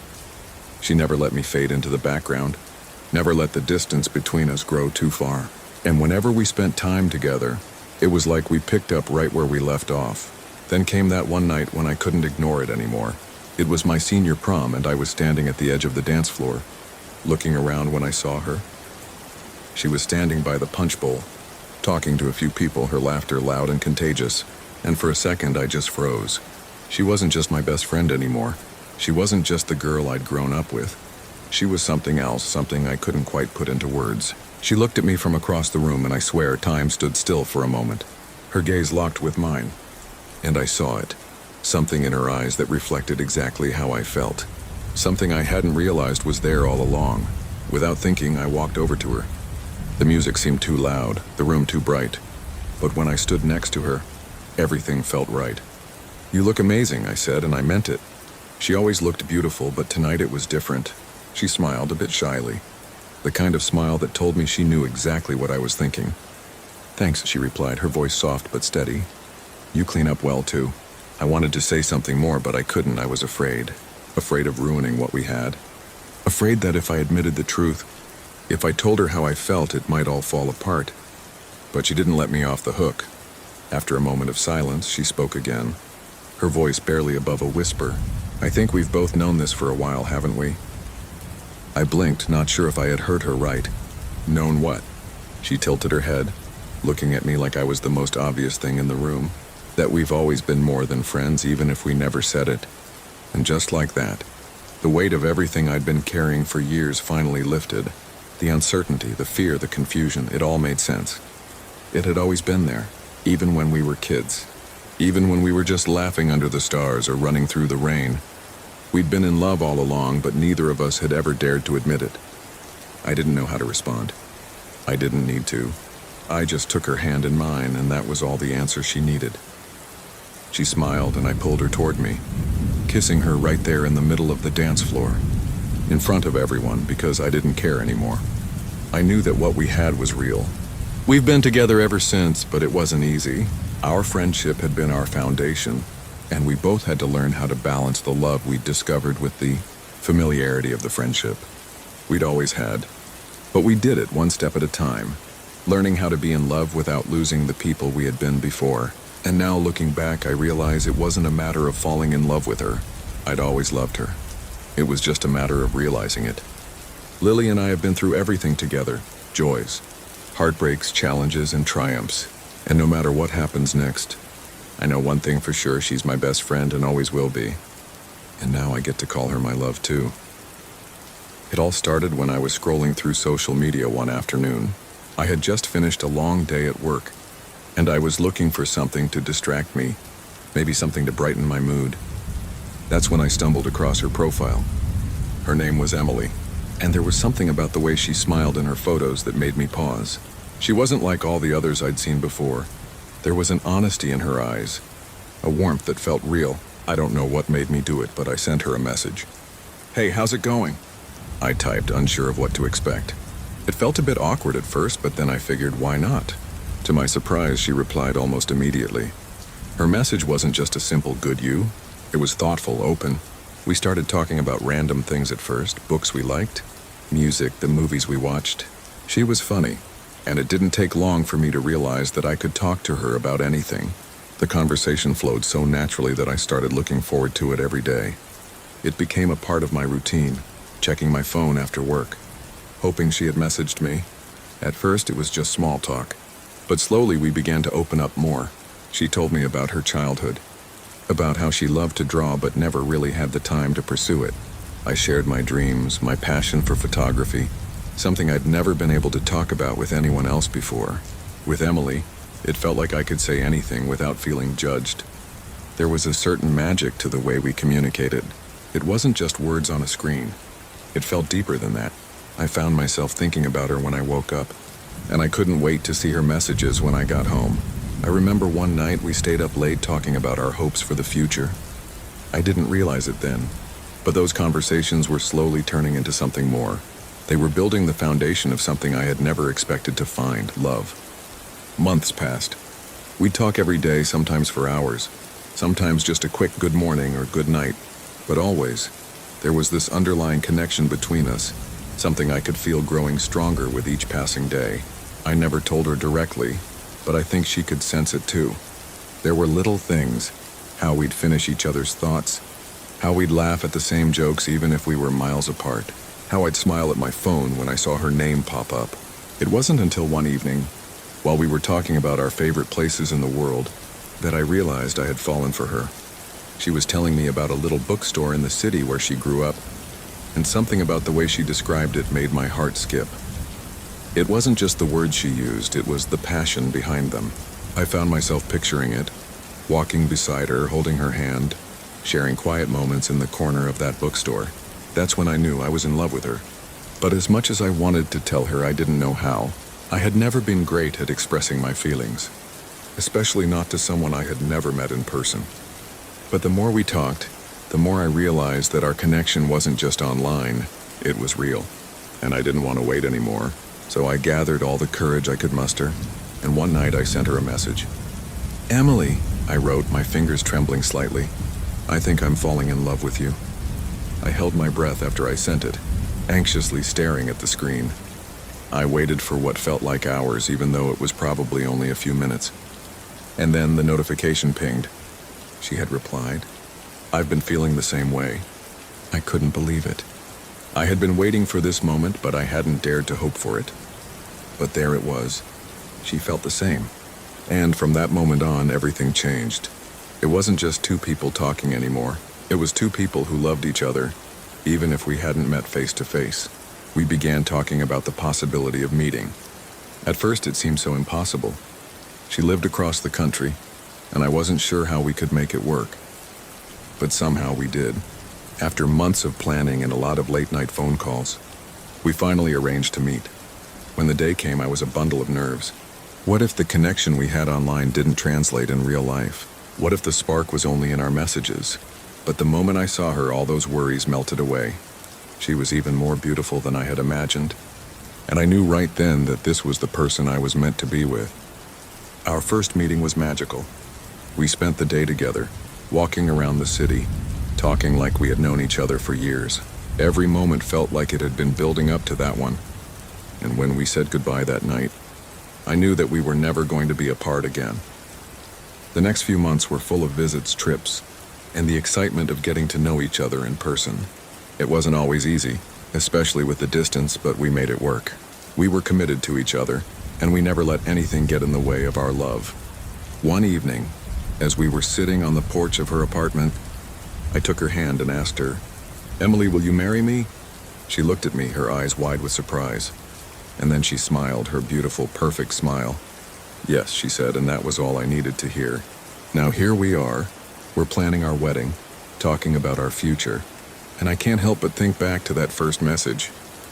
She never let me fade into the background, never let the distance between us grow too far. And whenever we spent time together, it was like we picked up right where we left off. Then came that one night when I couldn't ignore it anymore. It was my senior prom, and I was standing at the edge of the dance floor, looking around when I saw her. She was standing by the punch bowl, talking to a few people, her laughter loud and contagious. And for a second, I just froze. She wasn't just my best friend anymore. She wasn't just the girl I'd grown up with. She was something else, something I couldn't quite put into words. She looked at me from across the room, and I swear time stood still for a moment. Her gaze locked with mine, and I saw it. Something in her eyes that reflected exactly how I felt. Something I hadn't realized was there all along. Without thinking, I walked over to her. The music seemed too loud, the room too bright. But when I stood next to her, everything felt right. "You look amazing," I said, and I meant it. She always looked beautiful, but tonight it was different. She smiled a bit shyly, the kind of smile that told me she knew exactly what I was thinking. "Thanks," she replied, her voice soft but steady. "You clean up well, too." I wanted to say something more, but I couldn't. I was afraid. Afraid of ruining what we had. Afraid that if I admitted the truth, if I told her how I felt, it might all fall apart. But she didn't let me off the hook. After a moment of silence, she spoke again, her voice barely above a whisper. "I think we've both known this for a while, haven't we?" I blinked, not sure if I had heard her right. "Known what?" She tilted her head, looking at me like I was the most obvious thing in the room. "That we've always been more than friends, even if we never said it." And just like that, the weight of everything I'd been carrying for years finally lifted. The uncertainty, the fear, the confusion, it all made sense. It had always been there, even when we were kids. Even when we were just laughing under the stars or running through the rain. We'd been in love all along, but neither of us had ever dared to admit it. I didn't know how to respond. I didn't need to. I just took her hand in mine, and that was all the answer she needed. She smiled, and I pulled her toward me, kissing her right there in the middle of the dance floor, in front of everyone, because I didn't care anymore. I knew that what we had was real. We've been together ever since, but it wasn't easy. Our friendship had been our foundation, and we both had to learn how to balance the love we'd discovered with the familiarity of the friendship we'd always had. But we did it one step at a time, learning how to be in love without losing the people we had been before. And now, looking back, I realize it wasn't a matter of falling in love with her. I'd always loved her. It was just a matter of realizing it. Lily and I have been through everything together, joys, heartbreaks, challenges, and triumphs. And no matter what happens next, I know one thing for sure: she's my best friend and always will be. And now I get to call her my love too. It all started when I was scrolling through social media one afternoon. I had just finished a long day at work, and I was looking for something to distract me, maybe something to brighten my mood. That's when I stumbled across her profile. Her name was Emily. And there was something about the way she smiled in her photos that made me pause. She wasn't like all the others I'd seen before. There was an honesty in her eyes, a warmth that felt real. I don't know what made me do it, but I sent her a message. "Hey, how's it going?" I typed, unsure of what to expect. It felt a bit awkward at first, but then I figured, why not? To my surprise, she replied almost immediately. Her message wasn't just a simple "good you." It was thoughtful, open. We started talking about random things at first, books we liked, music, the movies we watched. She was funny, and it didn't take long for me to realize that I could talk to her about anything. The conversation flowed so naturally that I started looking forward to it every day. It became a part of my routine, checking my phone after work, hoping she had messaged me. At first, it was just small talk, but slowly we began to open up more. She told me about her childhood, about how she loved to draw but never really had the time to pursue it. I shared my dreams, my passion for photography, something I'd never been able to talk about with anyone else before. With Emily, it felt like I could say anything without feeling judged. There was a certain magic to the way we communicated. It wasn't just words on a screen. It felt deeper than that. I found myself thinking about her when I woke up, and I couldn't wait to see her messages when I got home. I remember one night we stayed up late talking about our hopes for the future. I didn't realize it then, but those conversations were slowly turning into something more. They were building the foundation of something I had never expected to find: love. Months passed. We'd talk every day, sometimes for hours, sometimes just a quick good morning or good night, but always, there was this underlying connection between us, something I could feel growing stronger with each passing day. I never told her directly, but I think she could sense it too. There were little things, how we'd finish each other's thoughts, how we'd laugh at the same jokes even if we were miles apart, how I'd smile at my phone when I saw her name pop up. It wasn't until one evening, while we were talking about our favorite places in the world, that I realized I had fallen for her. She was telling me about a little bookstore in the city where she grew up, and something about the way she described it made my heart skip. It wasn't just the words she used, it was the passion behind them. I found myself picturing it, walking beside her, holding her hand, sharing quiet moments in the corner of that bookstore. That's when I knew I was in love with her. But as much as I wanted to tell her, I didn't know how. I had never been great at expressing my feelings, especially not to someone I had never met in person. But the more we talked, the more I realized that our connection wasn't just online, it was real. And I didn't want to wait anymore, so I gathered all the courage I could muster, and one night I sent her a message. "Emily," I wrote, my fingers trembling slightly, "I think I'm falling in love with you." I held my breath after I sent it, anxiously staring at the screen. I waited for what felt like hours, even though it was probably only a few minutes. And then the notification pinged. She had replied. "I've been feeling the same way." I couldn't believe it. I had been waiting for this moment, but I hadn't dared to hope for it. But there it was. She felt the same. And from that moment on, everything changed. It wasn't just two people talking anymore. It was two people who loved each other, even if we hadn't met face to face. We began talking about the possibility of meeting. At first, it seemed so impossible. She lived across the country, and I wasn't sure how we could make it work. But somehow we did. After months of planning and a lot of late-night phone calls, we finally arranged to meet. When the day came, I was a bundle of nerves. What if the connection we had online didn't translate in real life? What if the spark was only in our messages? But the moment I saw her, all those worries melted away. She was even more beautiful than I had imagined, and I knew right then that this was the person I was meant to be with. Our first meeting was magical. We spent the day together, walking around the city, talking like we had known each other for years. Every moment felt like it had been building up to that one. And when we said goodbye that night, I knew that we were never going to be apart again. The next few months were full of visits, trips, and the excitement of getting to know each other in person. It wasn't always easy, especially with the distance, but we made it work. We were committed to each other, and we never let anything get in the way of our love. One evening, as we were sitting on the porch of her apartment, I took her hand and asked her, "Emily, will you marry me?" She looked at me, her eyes wide with surprise. And then she smiled, her beautiful, perfect smile. "Yes," she said, and that was all I needed to hear. Now here we are. We're planning our wedding, talking about our future. And I can't help but think back to that first message.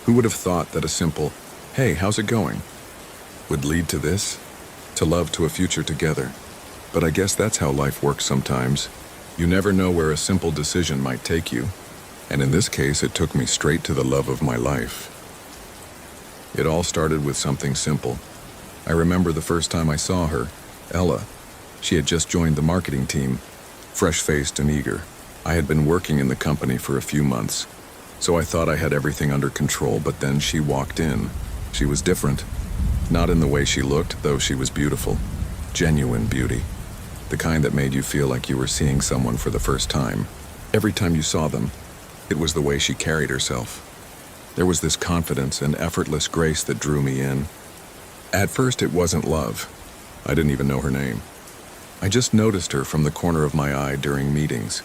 Who would have thought that a simple, "Hey, how's it going?" would lead to this? To love, to a future together. But I guess that's how life works sometimes. You never know where a simple decision might take you. And in this case, it took me straight to the love of my life. It all started with something simple. I remember the first time I saw her, Ella. She had just joined the marketing team, fresh-faced and eager. I had been working in the company for a few months, so I thought I had everything under control, but then she walked in. She was different. Not in the way she looked, though she was beautiful. Genuine beauty. The kind that made you feel like you were seeing someone for the first time. Every time you saw them, it was the way she carried herself. There was this confidence and effortless grace that drew me in. At first, it wasn't love. I didn't even know her name. I just noticed her from the corner of my eye during meetings.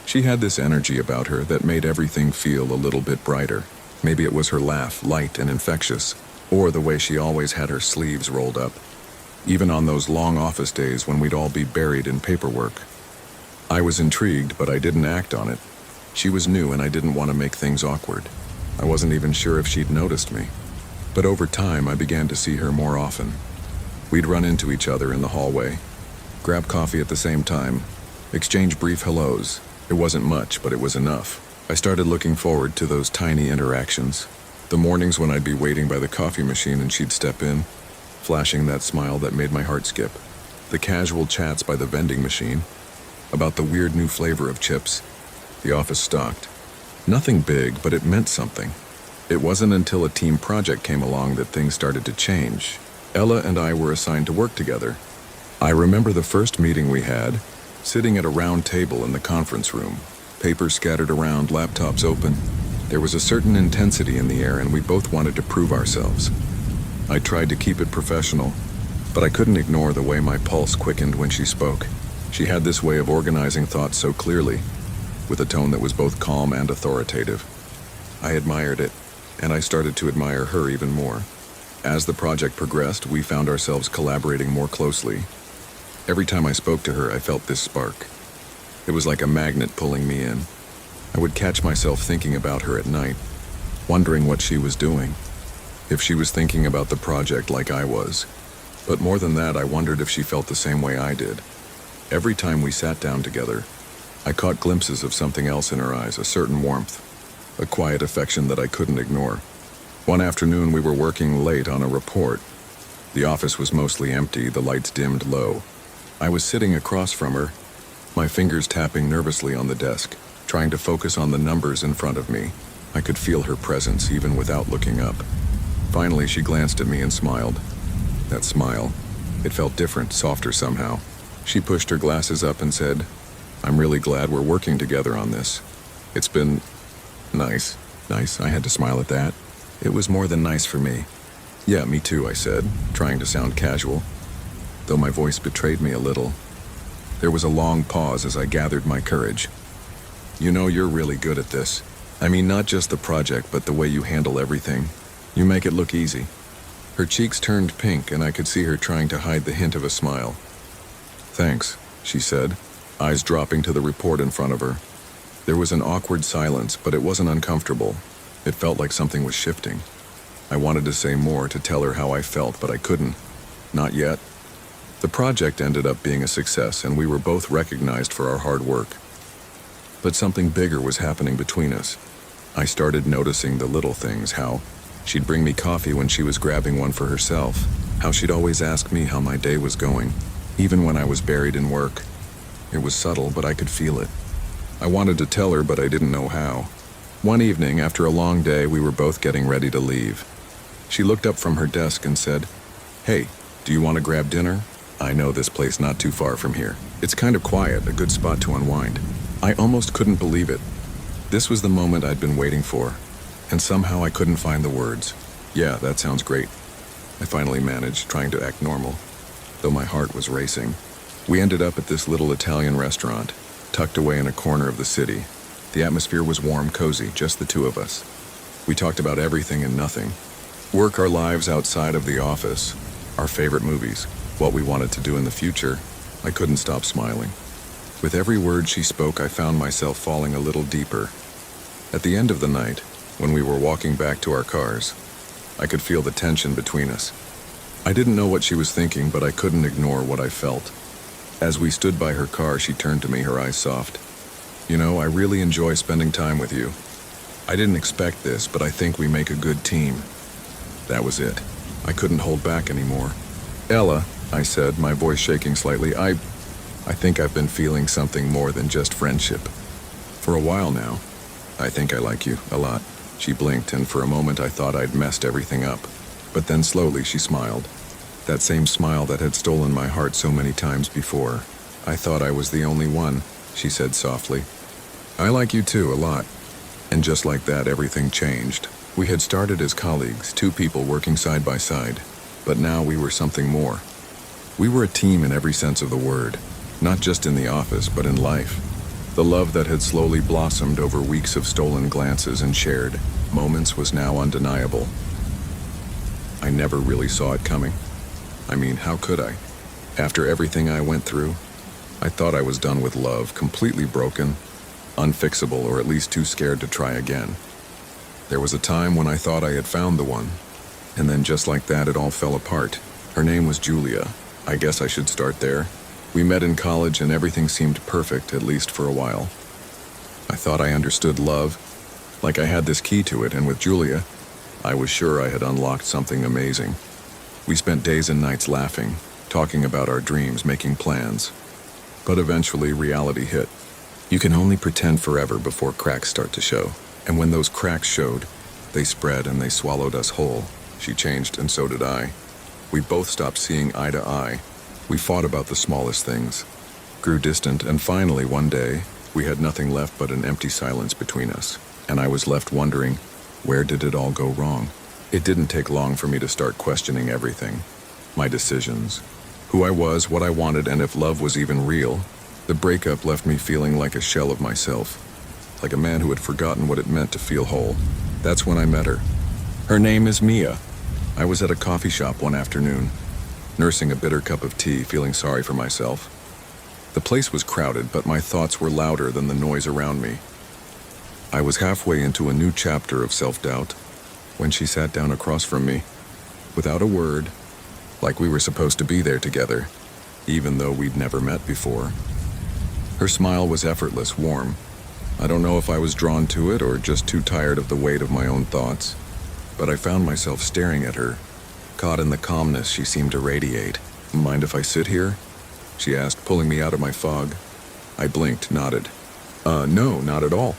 She had this energy about her that made everything feel a little bit brighter. Maybe it was her laugh, light and infectious, or the way she always had her sleeves rolled up, even on those long office days when we'd all be buried in paperwork. I was intrigued, but I didn't act on it. She was new and I didn't want to make things awkward. I wasn't even sure if she'd noticed me. But over time, I began to see her more often. We'd run into each other in the hallway, grab coffee at the same time, exchange brief hellos. It wasn't much, but it was enough. I started looking forward to those tiny interactions. The mornings when I'd be waiting by the coffee machine and she'd step in, flashing that smile that made my heart skip. The casual chats by the vending machine, about the weird new flavor of chips the office stocked. Nothing big, but it meant something. It wasn't until a team project came along that things started to change. Ella and I were assigned to work together. I remember the first meeting we had, sitting at a round table in the conference room, papers scattered around, laptops open. There was a certain intensity in the air and we both wanted to prove ourselves. I tried to keep it professional, but I couldn't ignore the way my pulse quickened when she spoke. She had this way of organizing thoughts so clearly, with a tone that was both calm and authoritative. I admired it, and I started to admire her even more. As the project progressed, we found ourselves collaborating more closely. Every time I spoke to her, I felt this spark. It was like a magnet pulling me in. I would catch myself thinking about her at night, wondering what she was doing, if she was thinking about the project like I was. But more than that, I wondered if she felt the same way I did. Every time we sat down together, I caught glimpses of something else in her eyes, a certain warmth, a quiet affection that I couldn't ignore. One afternoon, we were working late on a report. The office was mostly empty, the lights dimmed low. I was sitting across from her, my fingers tapping nervously on the desk, trying to focus on the numbers in front of me. I could feel her presence even without looking up. Finally, she glanced at me and smiled. That smile, it felt different, softer somehow. She pushed her glasses up and said, "I'm really glad we're working together on this. It's been nice." Nice, I had to smile at that. It was more than nice for me. "Yeah, me too," I said, trying to sound casual, though my voice betrayed me a little. There was a long pause as I gathered my courage. "You know, you're really good at this. I mean, not just the project, but the way you handle everything. You make it look easy." Her cheeks turned pink, and I could see her trying to hide the hint of a smile. "Thanks," she said, eyes dropping to the report in front of her. There was an awkward silence, but it wasn't uncomfortable. It felt like something was shifting. I wanted to say more, to tell her how I felt, but I couldn't. Not yet. The project ended up being a success, and we were both recognized for our hard work. But something bigger was happening between us. I started noticing the little things, how she'd bring me coffee when she was grabbing one for herself, how she'd always ask me how my day was going, even when I was buried in work. It was subtle, but I could feel it. I wanted to tell her, but I didn't know how. One evening, after a long day, we were both getting ready to leave. She looked up from her desk and said, "Hey, do you want to grab dinner? I know this place not too far from here. It's kind of quiet, a good spot to unwind." I almost couldn't believe it. This was the moment I'd been waiting for, and somehow I couldn't find the words. "Yeah, that sounds great," I finally managed, trying to act normal, though my heart was racing. We ended up at this little Italian restaurant, tucked away in a corner of the city. The atmosphere was warm, cozy, just the two of us. We talked about everything and nothing. Work, our lives outside of the office, our favorite movies, what we wanted to do in the future. I couldn't stop smiling. With every word she spoke, I found myself falling a little deeper. At the end of the night, when we were walking back to our cars. I could feel the tension between us. I didn't know what she was thinking, but I couldn't ignore what I felt. As we stood by her car, she turned to me, her eyes soft. "You know, I really enjoy spending time with you. I didn't expect this, but I think we make a good team." That was it. I couldn't hold back anymore. "Ella," I said, my voice shaking slightly, I think I've been feeling something more than just friendship. For a while now. I think I like you a lot." She blinked, and for a moment I thought I'd messed everything up. But then slowly she smiled. That same smile that had stolen my heart so many times before. "I thought I was the only one," she said softly. "I like you too, a lot." And just like that, everything changed. We had started as colleagues, two people working side by side. But now we were something more. We were a team in every sense of the word. Not just in the office, but in life. The love that had slowly blossomed over weeks of stolen glances and shared moments was now undeniable. I never really saw it coming. I mean, how could I? After everything I went through, I thought I was done with love, completely broken, unfixable, or at least too scared to try again. There was a time when I thought I had found the one, and then just like that, it all fell apart. Her name was Julia. I guess I should start there. We met in college and everything seemed perfect, at least for a while. I thought I understood love, like I had this key to it, and with Julia, I was sure I had unlocked something amazing. We spent days and nights laughing, talking about our dreams, making plans. But eventually, reality hit. You can only pretend forever before cracks start to show. And when those cracks showed, they spread and they swallowed us whole. She changed, and so did I. We both stopped seeing eye to eye. We fought about the smallest things, grew distant, and finally, one day, we had nothing left but an empty silence between us. And I was left wondering, where did it all go wrong? It didn't take long for me to start questioning everything. My decisions, who I was, what I wanted, and if love was even real. The breakup left me feeling like a shell of myself, like a man who had forgotten what it meant to feel whole. That's when I met her. Her name is Mia. I was at a coffee shop one afternoon, nursing a bitter cup of tea, feeling sorry for myself. The place was crowded, but my thoughts were louder than the noise around me. I was halfway into a new chapter of self-doubt when she sat down across from me, without a word, like we were supposed to be there together, even though we'd never met before. Her smile was effortless, warm. I don't know if I was drawn to it or just too tired of the weight of my own thoughts, but I found myself staring at her, caught in the calmness she seemed to radiate. "Mind if I sit here?" she asked, pulling me out of my fog. I blinked, nodded. No, not at all."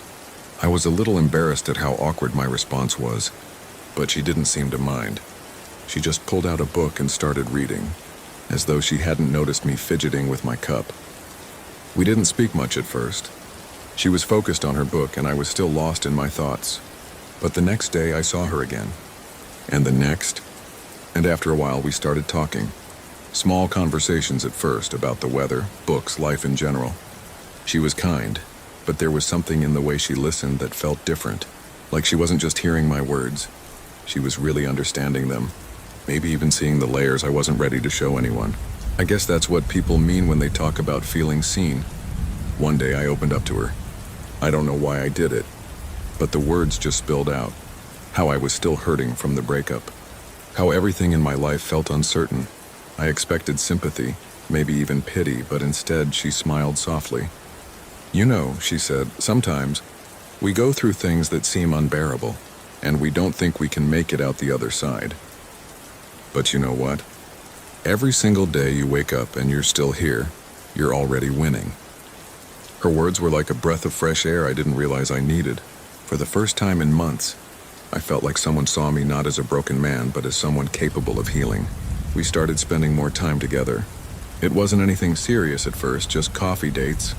I was a little embarrassed at how awkward my response was, but she didn't seem to mind. She just pulled out a book and started reading, as though she hadn't noticed me fidgeting with my cup. We didn't speak much at first. She was focused on her book, and I was still lost in my thoughts. But the next day I saw her again, and the next, and after a while we started talking. Small conversations at first about the weather, books, life in general. She was kind, but there was something in the way she listened that felt different, like she wasn't just hearing my words. She was really understanding them, maybe even seeing the layers I wasn't ready to show anyone. I guess that's what people mean when they talk about feeling seen. One day I opened up to her. I don't know why I did it, but the words just spilled out. How I was still hurting from the breakup. How everything in my life felt uncertain. I expected sympathy, maybe even pity, but instead she smiled softly. "You know," she said, "sometimes we go through things that seem unbearable, and we don't think we can make it out the other side. But you know what? Every single day you wake up and you're still here, you're already winning." Her words were like a breath of fresh air I didn't realize I needed. For the first time in months, I felt like someone saw me not as a broken man, but as someone capable of healing. We started spending more time together. It wasn't anything serious at first, just coffee dates,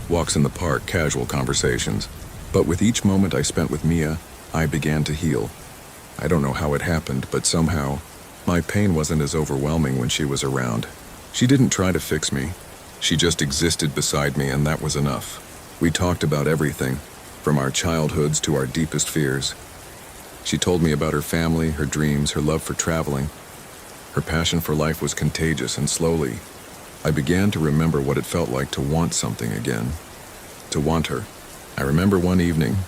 walks in the park, casual conversations. But with each moment I spent with Mia, I began to heal. I don't know how it happened, but somehow, my pain wasn't as overwhelming when she was around. She didn't try to fix me. She just existed beside me, and that was enough. We talked about everything, from our childhoods to our deepest fears. She told me about her family, her dreams, her love for traveling. Her passion for life was contagious, and slowly, I began to remember what it felt like to want something again. To want her. I remember one evening,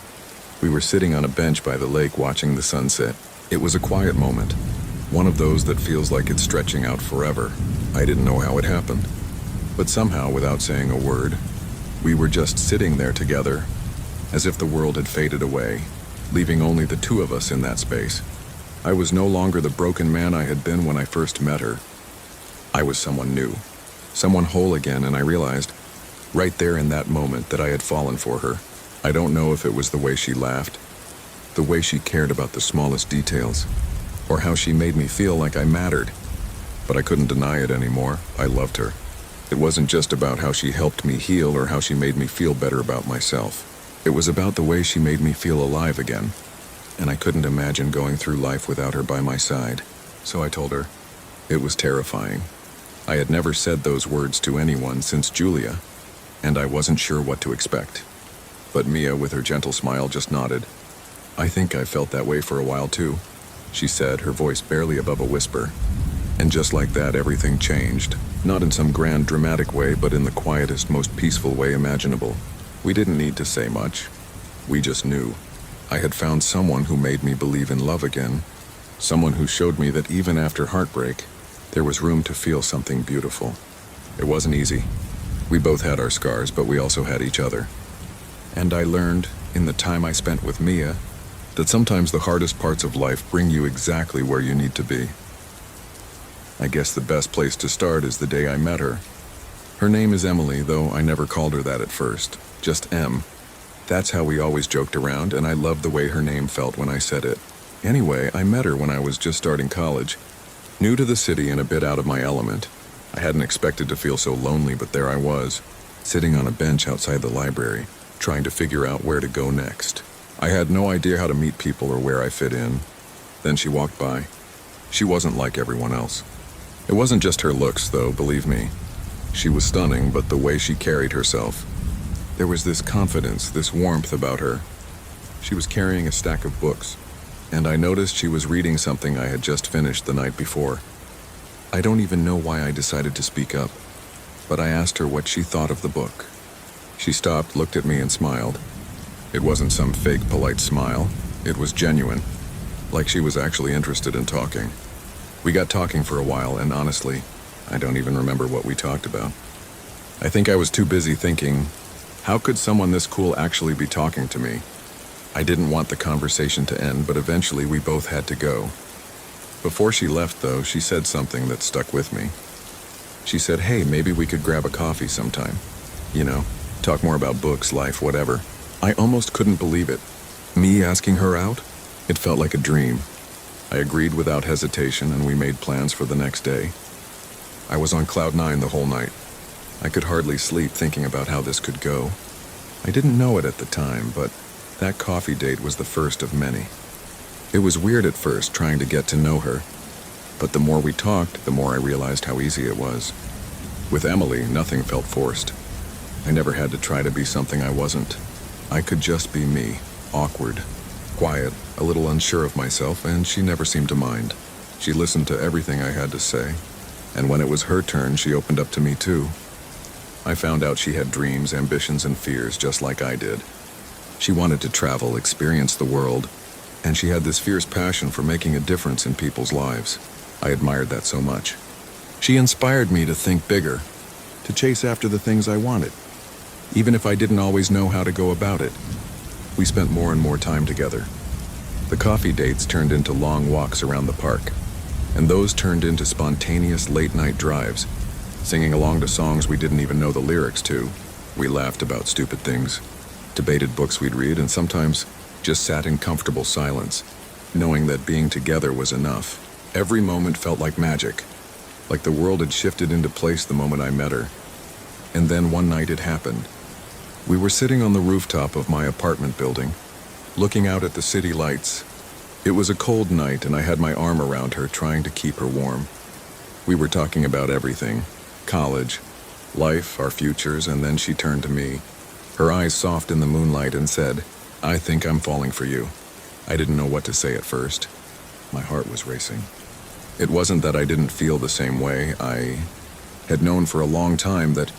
We were sitting on a bench by the lake watching the sunset. It was a quiet moment, one of those that feels like it's stretching out forever. I didn't know how it happened, but somehow, without saying a word, we were just sitting there together, as if the world had faded away, leaving only the two of us in that space. I was no longer the broken man I had been when I first met her. I was someone new, someone whole again, and I realized, right there in that moment, that I had fallen for her. I don't know if it was the way she laughed, the way she cared about the smallest details, or how she made me feel like I mattered, but I couldn't deny it anymore. I loved her. It wasn't just about how she helped me heal or how she made me feel better about myself. It was about the way she made me feel alive again, and I couldn't imagine going through life without her by my side. So I told her. It was terrifying. I had never said those words to anyone since Julia, and I wasn't sure what to expect. But Mia, with her gentle smile, just nodded. "I think I felt that way for a while too," she said, her voice barely above a whisper. And just like that, everything changed. Not in some grand dramatic way, but in the quietest, most peaceful way imaginable. We didn't need to say much. We just knew. I had found someone who made me believe in love again. Someone who showed me that even after heartbreak, there was room to feel something beautiful. It wasn't easy. We both had our scars, but we also had each other. And I learned, in the time I spent with Mia, that sometimes the hardest parts of life bring you exactly where you need to be. I guess the best place to start is the day I met her. Her name is Emily, though I never called her that at first. Just Em. That's how we always joked around, and I loved the way her name felt when I said it. Anyway, I met her when I was just starting college. New to the city and a bit out of my element. I hadn't expected to feel so lonely, but there I was, sitting on a bench outside the library, trying to figure out where to go next. I had no idea how to meet people or where I fit in. Then she walked by. She wasn't like everyone else. It wasn't just her looks, though, believe me. She was stunning, but the way she carried herself. There was this confidence, this warmth about her. She was carrying a stack of books, and I noticed she was reading something I had just finished the night before. I don't even know why I decided to speak up, but I asked her what she thought of the book. She stopped, looked at me, and smiled. It wasn't some fake, polite smile. It was genuine, like she was actually interested in talking. We got talking for a while, and honestly, I don't even remember what we talked about. I think I was too busy thinking, how could someone this cool actually be talking to me? I didn't want the conversation to end, but eventually we both had to go. Before she left, though, she said something that stuck with me. She said, "Hey, maybe we could grab a coffee sometime. You know, talk more about books, life, whatever." I almost couldn't believe it. Me asking her out? It felt like a dream. I agreed without hesitation, and we made plans for the next day. I was on cloud 9 the whole night. I could hardly sleep thinking about how this could go. I didn't know it at the time, but that coffee date was the first of many. It was weird at first trying to get to know her, but the more we talked, the more I realized how easy it was. With Emily, nothing felt forced. I never had to try to be something I wasn't. I could just be me, awkward, quiet, a little unsure of myself, and she never seemed to mind. She listened to everything I had to say, and when it was her turn, she opened up to me too. I found out she had dreams, ambitions, and fears just like I did. She wanted to travel, experience the world, and she had this fierce passion for making a difference in people's lives. I admired that so much. She inspired me to think bigger, to chase after the things I wanted, even if I didn't always know how to go about it. We spent more and more time together. The coffee dates turned into long walks around the park, and those turned into spontaneous late-night drives, singing along to songs we didn't even know the lyrics to. We laughed about stupid things, debated books we'd read, and sometimes just sat in comfortable silence, knowing that being together was enough. Every moment felt like magic, like the world had shifted into place the moment I met her. And then one night it happened. We were sitting on the rooftop of my apartment building, looking out at the city lights. It was a cold night, and I had my arm around her, trying to keep her warm. We were talking about everything: college, life, our futures, and then she turned to me, her eyes soft in the moonlight, and said, "I think I'm falling for you." I didn't know what to say at first. My heart was racing. It wasn't that I didn't feel the same way. I had known for a long time that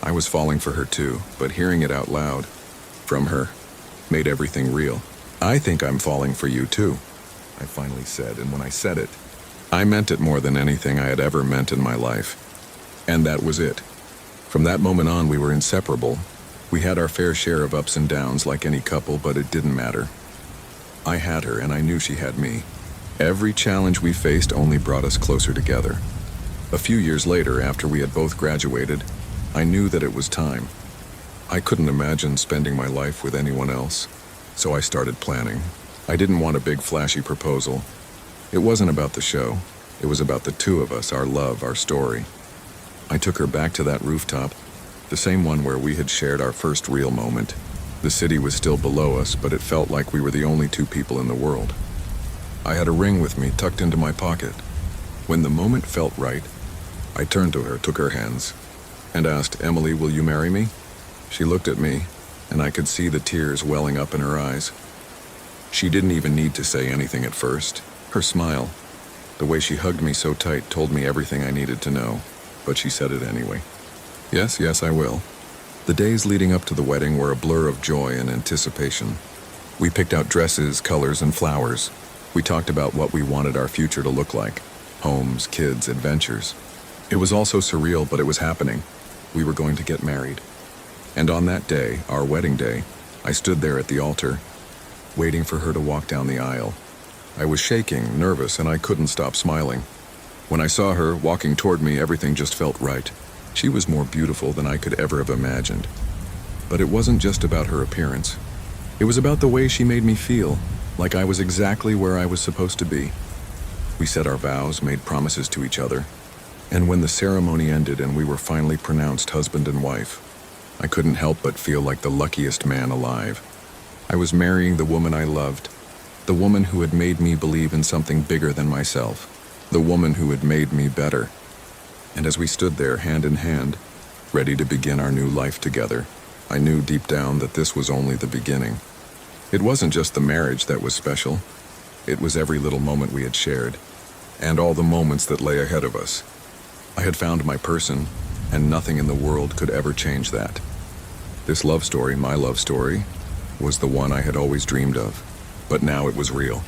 I was falling for her too, but hearing it out loud, from her, made everything real. "I think I'm falling for you too," I finally said, and when I said it, I meant it more than anything I had ever meant in my life. And that was it. From that moment on, we were inseparable. We had our fair share of ups and downs like any couple, but it didn't matter. I had her, and I knew she had me. Every challenge we faced only brought us closer together. A few years later, after we had both graduated, I knew that it was time. I couldn't imagine spending my life with anyone else, so I started planning. I didn't want a big flashy proposal. It wasn't about the show. It was about the two of us, our love, our story. I took her back to that rooftop, the same one where we had shared our first real moment. The city was still below us, but it felt like we were the only two people in the world. I had a ring with me tucked into my pocket. When the moment felt right, I turned to her, took her hands, and asked, "Emily, will you marry me?" She looked at me, and I could see the tears welling up in her eyes. She didn't even need to say anything at first. Her smile, the way she hugged me so tight, told me everything I needed to know, but she said it anyway. Yes, I will." The days leading up to the wedding were a blur of joy and anticipation. We picked out dresses, colors, and flowers. We talked about what we wanted our future to look like: homes, kids, adventures. It was also surreal, but it was happening. We were going to get married. And on that day, our wedding day, I stood there at the altar, waiting for her to walk down the aisle. I was shaking, nervous, and I couldn't stop smiling. When I saw her walking toward me, everything just felt right. She was more beautiful than I could ever have imagined. But it wasn't just about her appearance. It was about the way she made me feel, like I was exactly where I was supposed to be. We said our vows, made promises to each other, and when the ceremony ended and we were finally pronounced husband and wife, I couldn't help but feel like the luckiest man alive. I was marrying the woman I loved, the woman who had made me believe in something bigger than myself, the woman who had made me better. And as we stood there, hand in hand, ready to begin our new life together, I knew deep down that this was only the beginning. It wasn't just the marriage that was special. It was every little moment we had shared, and all the moments that lay ahead of us. I had found my person, and nothing in the world could ever change that. This love story, my love story, was the one I had always dreamed of, but now it was real.